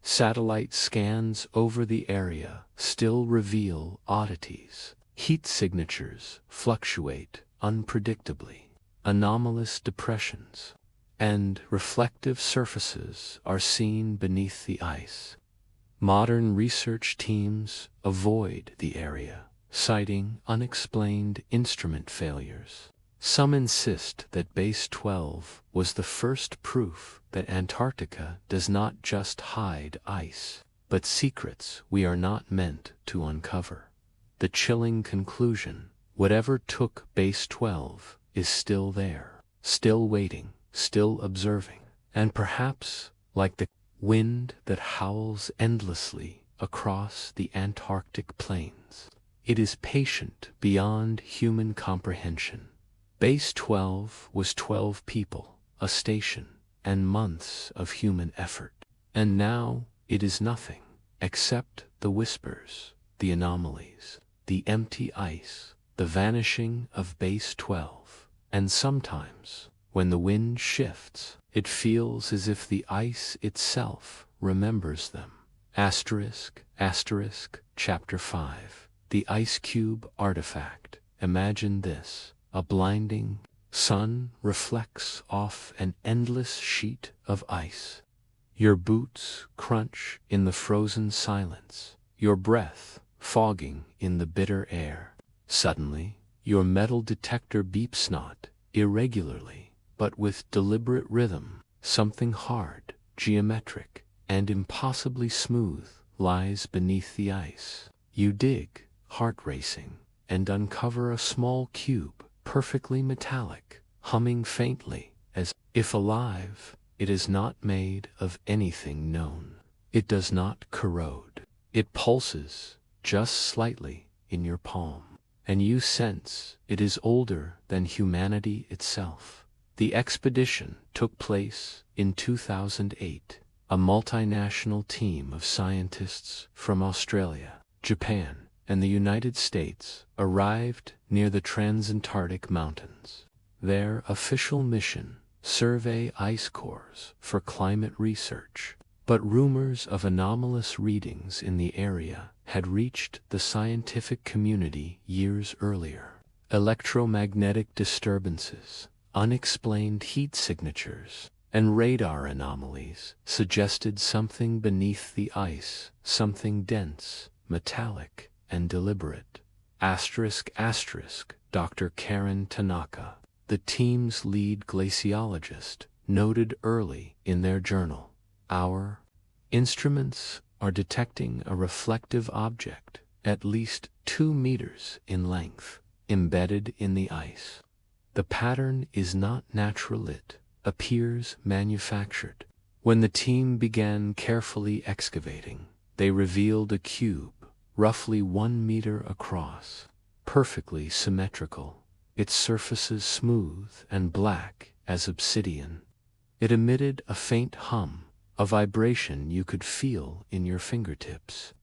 Satellite scans over the area still reveal oddities. Heat signatures fluctuate unpredictably. Anomalous depressions and reflective surfaces are seen beneath the ice. Modern research teams avoid the area, citing unexplained instrument failures. Some insist that Base 12 was the first proof that Antarctica does not just hide ice, but secrets we are not meant to uncover. The chilling conclusion, whatever took Base 12, is still there, still waiting, still observing, and perhaps, like the wind that howls endlessly across the Antarctic plains, it is patient beyond human comprehension. Base 12 was 12 people, a station, and months of human effort. And now it is nothing, except the whispers, the anomalies, the empty ice, the vanishing of Base 12. And sometimes, when the wind shifts, it feels as if the ice itself remembers them. Asterisk, asterisk, Chapter 5. The Ice Cube Artifact. Imagine this. A blinding sun reflects off an endless sheet of ice. Your boots crunch in the frozen silence, your breath fogging in the bitter air. Suddenly, your metal detector beeps not irregularly, but with deliberate rhythm. Something hard, geometric, and impossibly smooth lies beneath the ice. You dig, heart racing, and uncover a small cube, perfectly metallic, humming faintly, as if alive. It is not made of anything known. It does not corrode. It pulses, just slightly, in your palm. and you sense it is older than humanity itself. The expedition took place in 2008. A multinational team of scientists from Australia, Japan, and the United States arrived near the Transantarctic Mountains. Their official mission: survey ice cores for climate research. But rumors of anomalous readings in the area had reached the scientific community years earlier. Electromagnetic disturbances, unexplained heat signatures, and radar anomalies suggested something beneath the ice, something dense, metallic, and deliberate. Dr. Karen Tanaka, the team's lead glaciologist, noted early in their journal, "Our instruments are detecting a reflective object at least 2 meters in length, embedded in the ice. The pattern is not natural, it appears manufactured." When the team began carefully excavating, they revealed a cube, roughly 1 meter across, perfectly symmetrical, its surfaces smooth and black as obsidian. It emitted a faint hum, a vibration you could feel in your fingertips.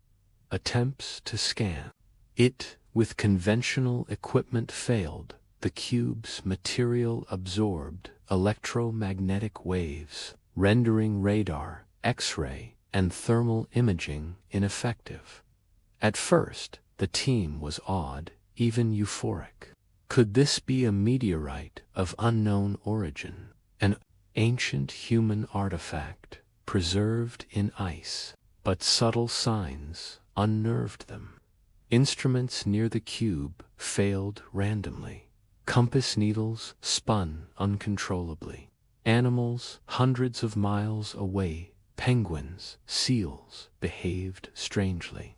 Attempts to scan it with conventional equipment failed. The cube's material absorbed electromagnetic waves, rendering radar, X-ray, and thermal imaging ineffective. At first, the team was awed, even euphoric. Could this be a meteorite of unknown origin, an ancient human artifact preserved in ice? But subtle signs unnerved them. Instruments near the cube failed randomly. Compass needles spun uncontrollably. Animals hundreds of miles away, penguins, seals, behaved strangely,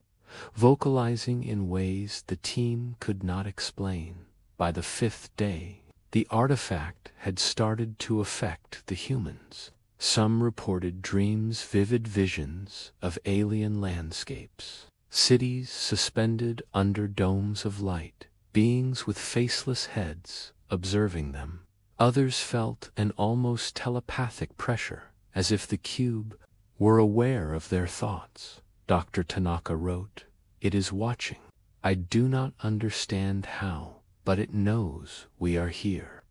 vocalizing in ways the team could not explain. By the 5th day, the artifact had started to affect the humans. Some reported dreams, vivid visions of alien landscapes, cities suspended under domes of light, beings with faceless heads observing them. Others felt an almost telepathic pressure, as if the cube were aware of their thoughts. Dr. Tanaka wrote, "It is watching. I do not understand how, but it knows we are here."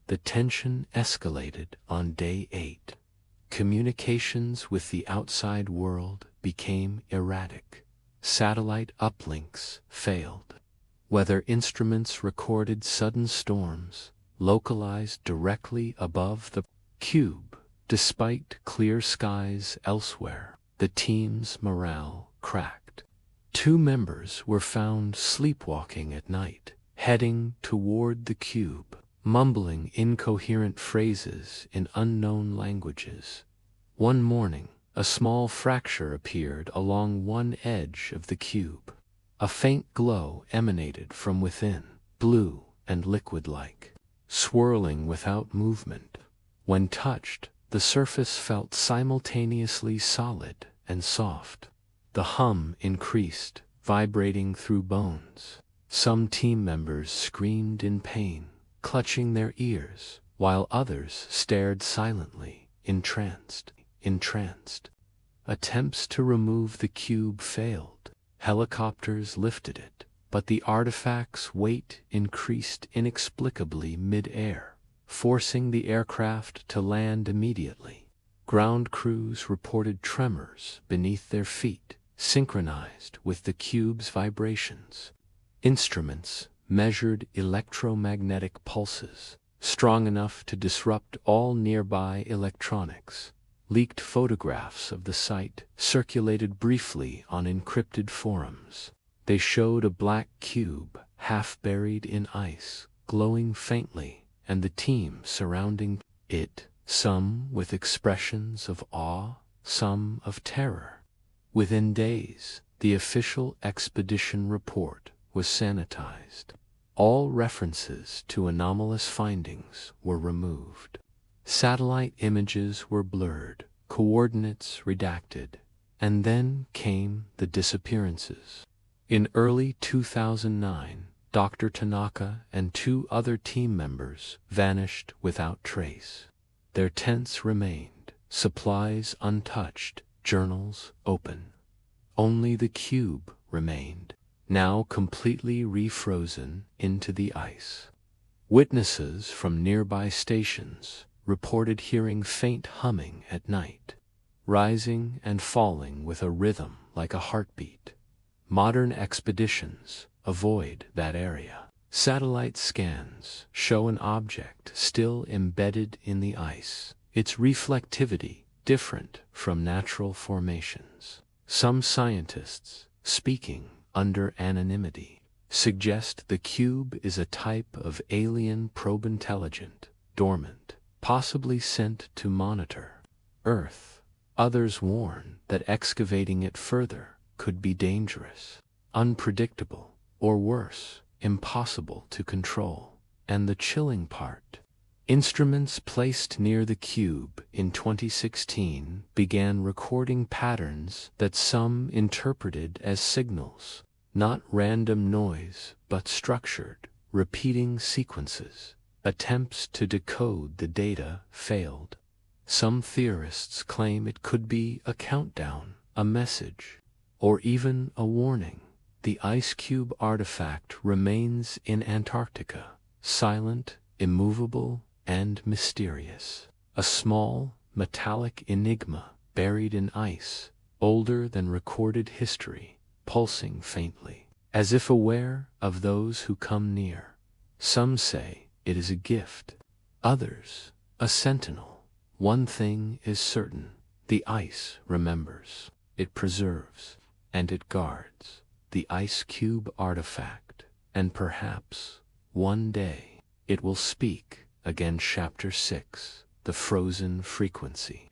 The tension escalated on day 8. Communications with the outside world became erratic. Satellite uplinks failed. Weather instruments recorded sudden storms, localized directly above the cube. Despite clear skies elsewhere, the team's morale cracked. 2 members were found sleepwalking at night, heading toward the cube, mumbling incoherent phrases in unknown languages. One morning, a small fracture appeared along one edge of the cube. A faint glow emanated from within, blue and liquid-like, swirling without movement. When touched, the surface felt simultaneously solid and soft. The hum increased, vibrating through bones. Some team members screamed in pain, clutching their ears, while others stared silently, entranced. Attempts to remove the cube failed. Helicopters lifted it, but the artifact's weight increased inexplicably mid-air, forcing the aircraft to land immediately. Ground crews reported tremors beneath their feet, synchronized with the cube's vibrations. Instruments measured electromagnetic pulses, strong enough to disrupt all nearby electronics. Leaked photographs of the site circulated briefly on encrypted forums. They showed a black cube, half buried in ice, glowing faintly, and the team surrounding it, some with expressions of awe, some of terror. Within days, the official expedition report was sanitized. All references to anomalous findings were removed. Satellite images were blurred, coordinates redacted, and then came the disappearances. In early 2009, Dr. Tanaka and 2 other team members vanished without trace. Their tents remained, supplies untouched, journals open. Only the cube remained, now completely refrozen into the ice. Witnesses from nearby stations reported hearing faint humming at night, rising and falling with a rhythm like a heartbeat. Modern expeditions avoid that area. Satellite scans show an object still embedded in the ice, its reflectivity different from natural formations. Some scientists, speaking under anonymity, suggest the cube is a type of alien probe, intelligent, dormant, possibly sent to monitor Earth. Others warn that excavating it further could be dangerous, unpredictable, or worse, impossible to control. And the chilling part: instruments placed near the cube in 2016 began recording patterns that some interpreted as signals, not random noise, but structured, repeating sequences. Attempts to decode the data failed. Some theorists claim it could be a countdown, a message, or even a warning. The ice cube artifact remains in Antarctica, silent, immovable, and mysterious. A small, metallic enigma buried in ice, older than recorded history, pulsing faintly, as if aware of those who come near. Some say it is a gift, others a sentinel. One thing is certain: the ice remembers, it preserves, and it guards the ice cube artifact, and perhaps, one day, it will speak again. Chapter 6: The Frozen Frequency.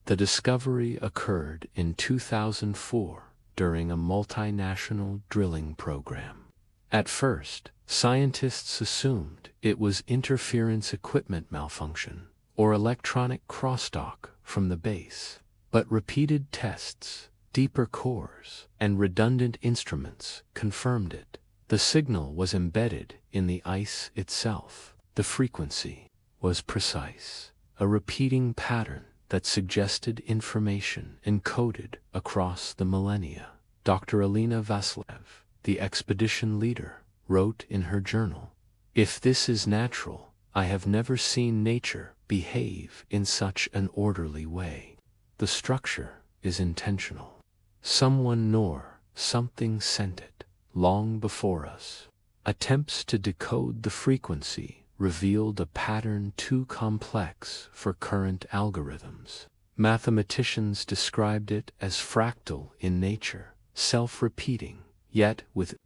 The discovery occurred in 2004 during a multinational drilling program. At first, scientists assumed it was interference equipment malfunction or electronic crosstalk from the base, but repeated tests, deeper cores, and redundant instruments confirmed it. The signal was embedded in the ice itself. The frequency was precise, a repeating pattern that suggested information encoded across the millennia. Dr. Alina Vasilev, the expedition leader, wrote in her journal, "If this is natural, I have never seen nature behave in such an orderly way. The structure is intentional. Someone nor something sent it, long before us." Attempts to decode the frequency revealed a pattern too complex for current algorithms. Mathematicians described it as fractal in nature, self-repeating, yet with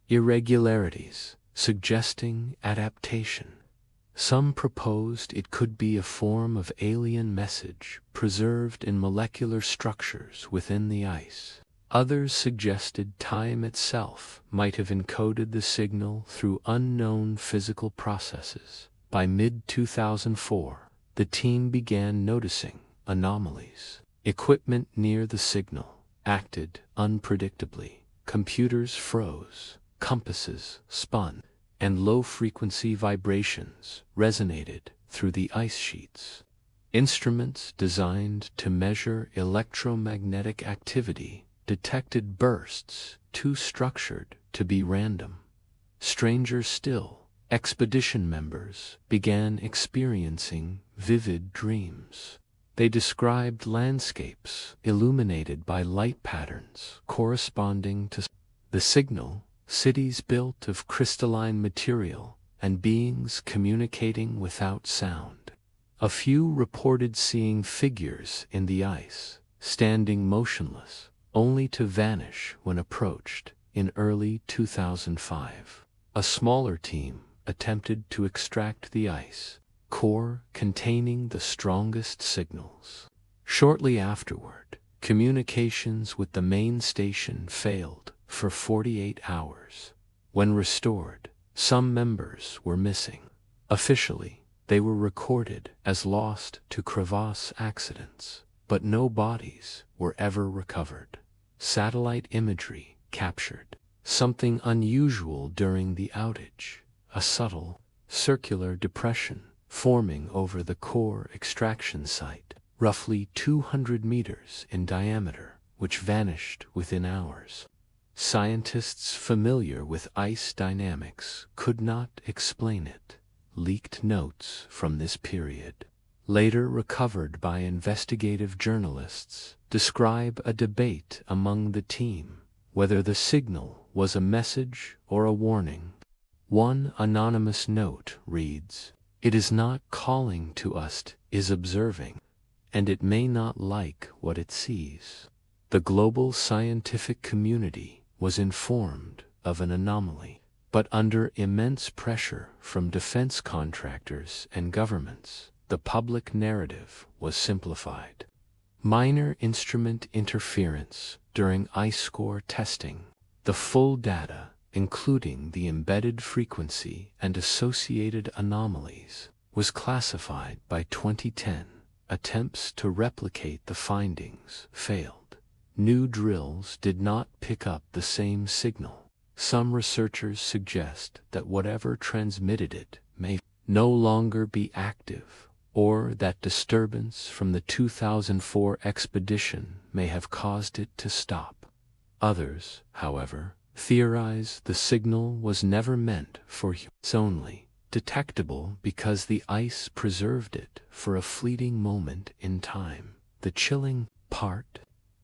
irregularities, suggesting adaptation. Some proposed it could be a form of alien message preserved in molecular structures within the ice. Others suggested time itself might have encoded the signal through unknown physical processes. By mid-2004, the team began noticing anomalies. Equipment near the signal acted unpredictably. Computers froze, compasses spun, and low-frequency vibrations resonated through the ice sheets. Instruments designed to measure electromagnetic activity detected bursts too structured to be random. Stranger still, expedition members began experiencing vivid dreams. They described landscapes illuminated by light patterns corresponding to the signal, cities built of crystalline material, and beings communicating without sound. A few reported seeing figures in the ice, standing motionless, only to vanish when approached. In early 2005, a smaller team attempted to extract the ice core containing the strongest signals. Shortly afterward, communications with the main station failed for 48 hours. When restored, some members were missing. Officially, they were recorded as lost to crevasse accidents, but no bodies were ever recovered. Satellite imagery captured something unusual during the outage, a subtle, circular depression forming over the core extraction site, roughly 200 meters in diameter, which vanished within hours. Scientists familiar with ice dynamics could not explain it. Leaked notes from this period, later recovered by investigative journalists, describe a debate among the team whether the signal was a message or a warning. One anonymous note reads, "It is not calling to us, it is observing, and it may not like what it sees." The global scientific community was informed of an anomaly, but under immense pressure from defense contractors and governments, the public narrative was simplified. Minor instrument interference during ice core testing. The full data, including the embedded frequency and associated anomalies, was classified by 2010. Attempts to replicate the findings failed. New drills did not pick up the same signal. Some researchers suggest that whatever transmitted it may no longer be active, or that disturbance from the 2004 expedition may have caused it to stop. Others, however, theorize the signal was never meant for humans only, detectable because the ice preserved it for a fleeting moment in time. The chilling part.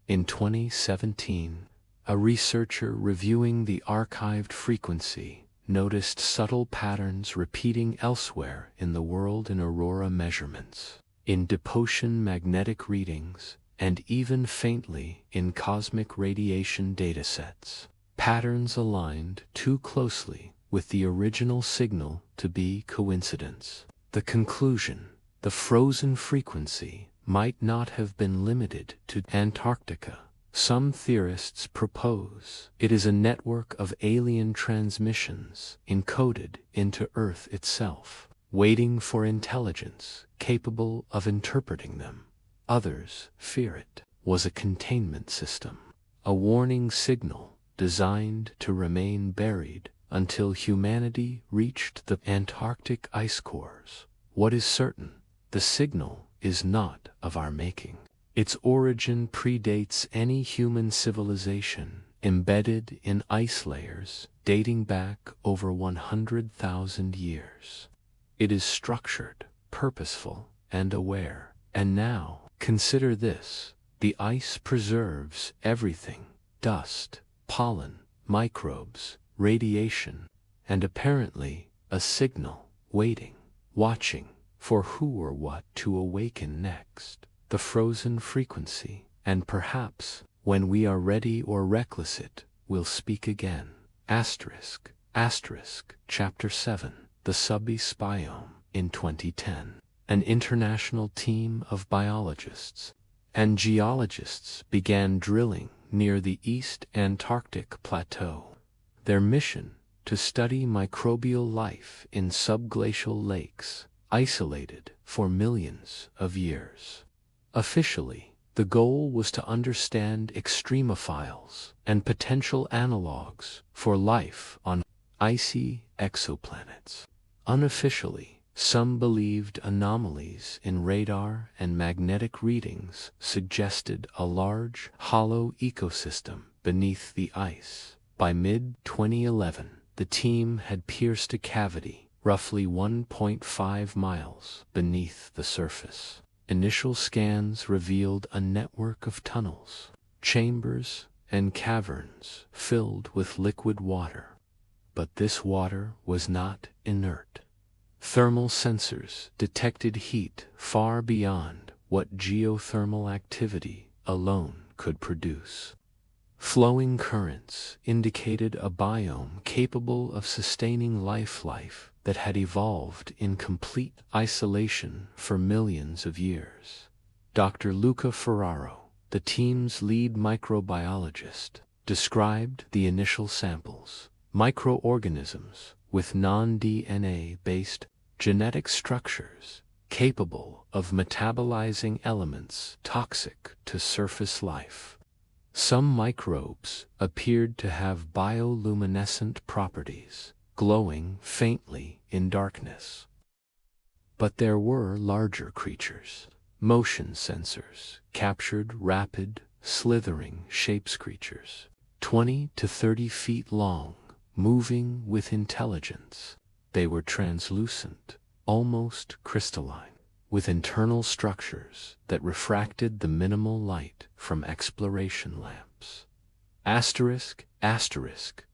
In 2017, a researcher reviewing the archived frequency noticed subtle patterns repeating elsewhere in the world in aurora measurements, in Dipotion magnetic readings, and even faintly in cosmic radiation datasets. Patterns aligned too closely with the original signal to be coincidence. The conclusion: the frozen frequency might not have been limited to Antarctica. Some theorists propose it is a network of alien transmissions encoded into Earth itself, waiting for intelligence capable of interpreting them. Others fear it was a containment system, a warning signal designed to remain buried until humanity reached the Antarctic ice cores. What is certain, the signal is not of our making. Its origin predates any human civilization, embedded in ice layers dating back over 100,000 years. It is structured, purposeful, and aware. And now, consider this: the ice preserves everything: dust, pollen, microbes, radiation, and apparently a signal, waiting, watching for who or what to awaken next. The frozen frequency, and perhaps, when we are ready or reckless, it will speak again. Asterisk, asterisk, Chapter 7, The Subice Biome. In 2010, an international team of biologists and geologists began drilling near the East Antarctic Plateau. Their mission: to study microbial life in subglacial lakes, isolated for millions of years. Officially, the goal was to understand extremophiles and potential analogs for life on icy exoplanets. Unofficially, some believed anomalies in radar and magnetic readings suggested a large, hollow ecosystem beneath the ice. By mid-2011, the team had pierced a cavity roughly 1.5 miles beneath the surface. Initial scans revealed a network of tunnels, chambers, and caverns filled with liquid water. But this water was not inert. Thermal sensors detected heat far beyond what geothermal activity alone could produce. Flowing currents indicated a biome capable of sustaining life that had evolved in complete isolation for millions of years. Dr. Luca Ferraro, the team's lead microbiologist, described the initial samples: microorganisms with non-DNA-based genetic structures capable of metabolizing elements toxic to surface life. Some microbes appeared to have bioluminescent properties, glowing faintly in darkness. But there were larger creatures. Motion sensors captured rapid, slithering shapes, creatures 20 to 30 feet long, moving with intelligence. They were translucent, almost crystalline, with internal structures that refracted the minimal light from exploration lamps.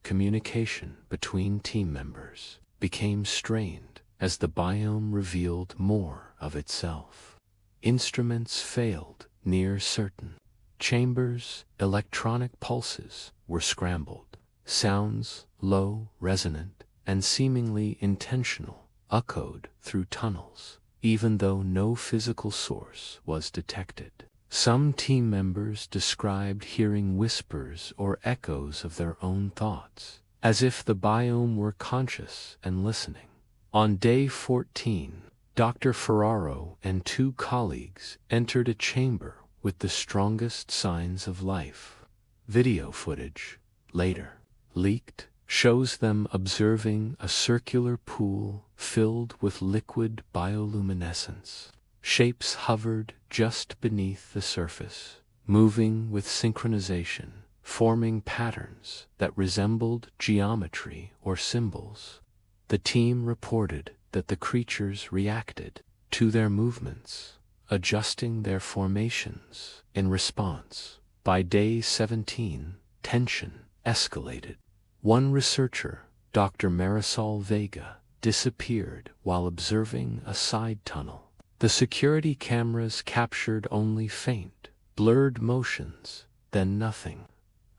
Communication between team members became strained as the biome revealed more of itself. Instruments failed near certain chambers, electronic pulses were scrambled. Sounds, low, resonant, and seemingly intentional, echoed through tunnels, even though no physical source was detected. Some team members described hearing whispers or echoes of their own thoughts, as if the biome were conscious and listening. On day 14, Dr. Ferraro and 2 colleagues entered a chamber with the strongest signs of life. Video footage, later leaked, shows them observing a circular pool filled with liquid bioluminescence. Shapes hovered just beneath the surface, moving with synchronization, forming patterns that resembled geometry or symbols. The team reported that the creatures reacted to their movements, adjusting their formations in response. By day 17, tension escalated. One researcher, Dr. Marisol Vega, disappeared while observing a side tunnel. The security cameras captured only faint, blurred motions, then nothing.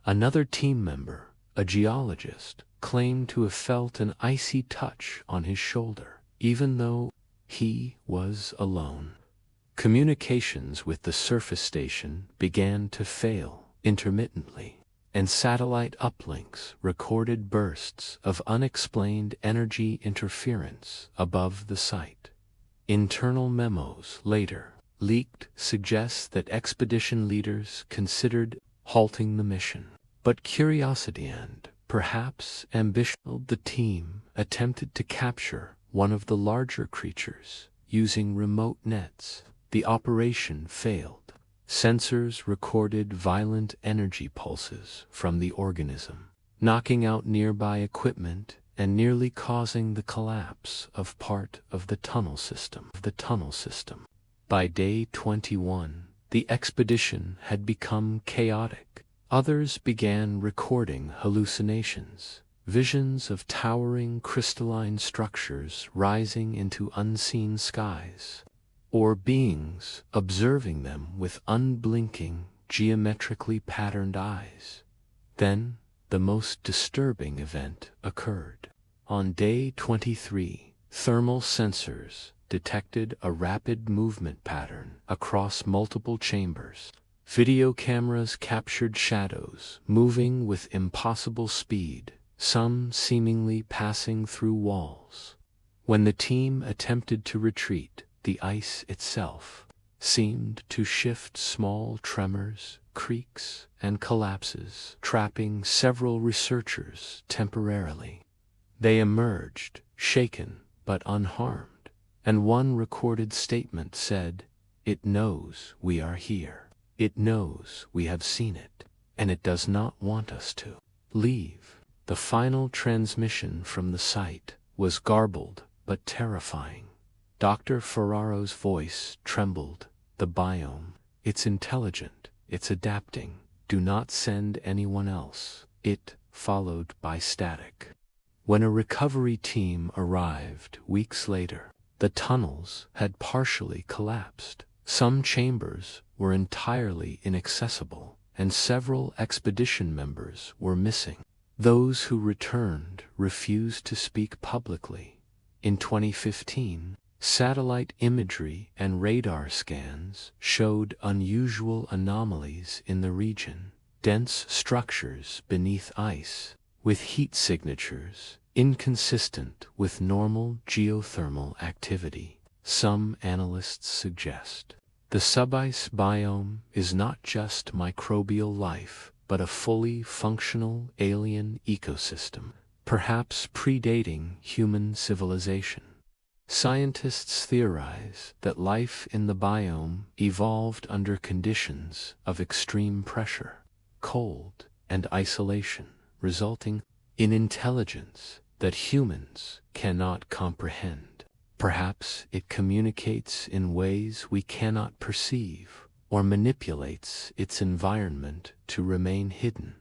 Another team member, a geologist, claimed to have felt an icy touch on his shoulder, even though he was alone. Communications with the surface station began to fail intermittently, and satellite uplinks recorded bursts of unexplained energy interference above the site. Internal memos later leaked suggest that expedition leaders considered halting the mission, but curiosity and, perhaps, ambition. The team attempted to capture one of the larger creatures using remote nets. The operation failed. Sensors recorded violent energy pulses from the organism, knocking out nearby equipment and nearly causing the collapse of part of the tunnel system. By day 21, the expedition had become chaotic. Others began recording hallucinations, visions of towering crystalline structures rising into unseen skies, or beings observing them with unblinking, geometrically patterned eyes. Then, the most disturbing event occurred. On day 23, thermal sensors detected a rapid movement pattern across multiple chambers. Video cameras captured shadows moving with impossible speed, some seemingly passing through walls. When the team attempted to retreat, the ice itself seemed to shift. Small tremors, creaks, and collapses, trapping several researchers temporarily. They emerged, shaken but unharmed, and one recorded statement said, "It knows we are here. It knows we have seen it, and it does not want us to leave." The final transmission from the site was garbled but terrifying. Dr. Ferraro's voice trembled. "The biome, it's intelligent, it's adapting. Do not send anyone else." It followed by static. When a recovery team arrived weeks later, the tunnels had partially collapsed. Some chambers were entirely inaccessible, and several expedition members were missing. Those who returned refused to speak publicly. In 2015, satellite imagery and radar scans showed unusual anomalies in the region. Dense structures beneath ice, with heat signatures inconsistent with normal geothermal activity. Some analysts suggest The subice biome is not just microbial life, but a fully functional alien ecosystem, perhaps predating human civilization. Scientists theorize that life in the biome evolved under conditions of extreme pressure, cold, and isolation, resulting in intelligence that humans cannot comprehend. Perhaps it communicates in ways we cannot perceive, or manipulates its environment to remain hidden.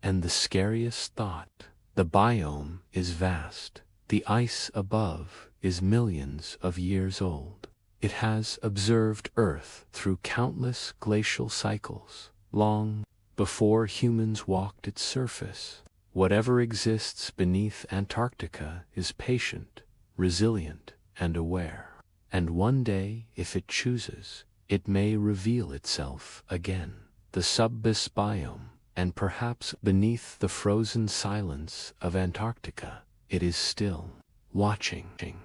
And the scariest thought, the biome is vast. The ice above is millions of years old. It has observed Earth through countless glacial cycles, long before humans walked its surface. Whatever exists beneath Antarctica is patient, resilient, and aware. And one day, if it chooses, it may reveal itself again. The subice biome, and perhaps beneath the frozen silence of Antarctica, it is still watching.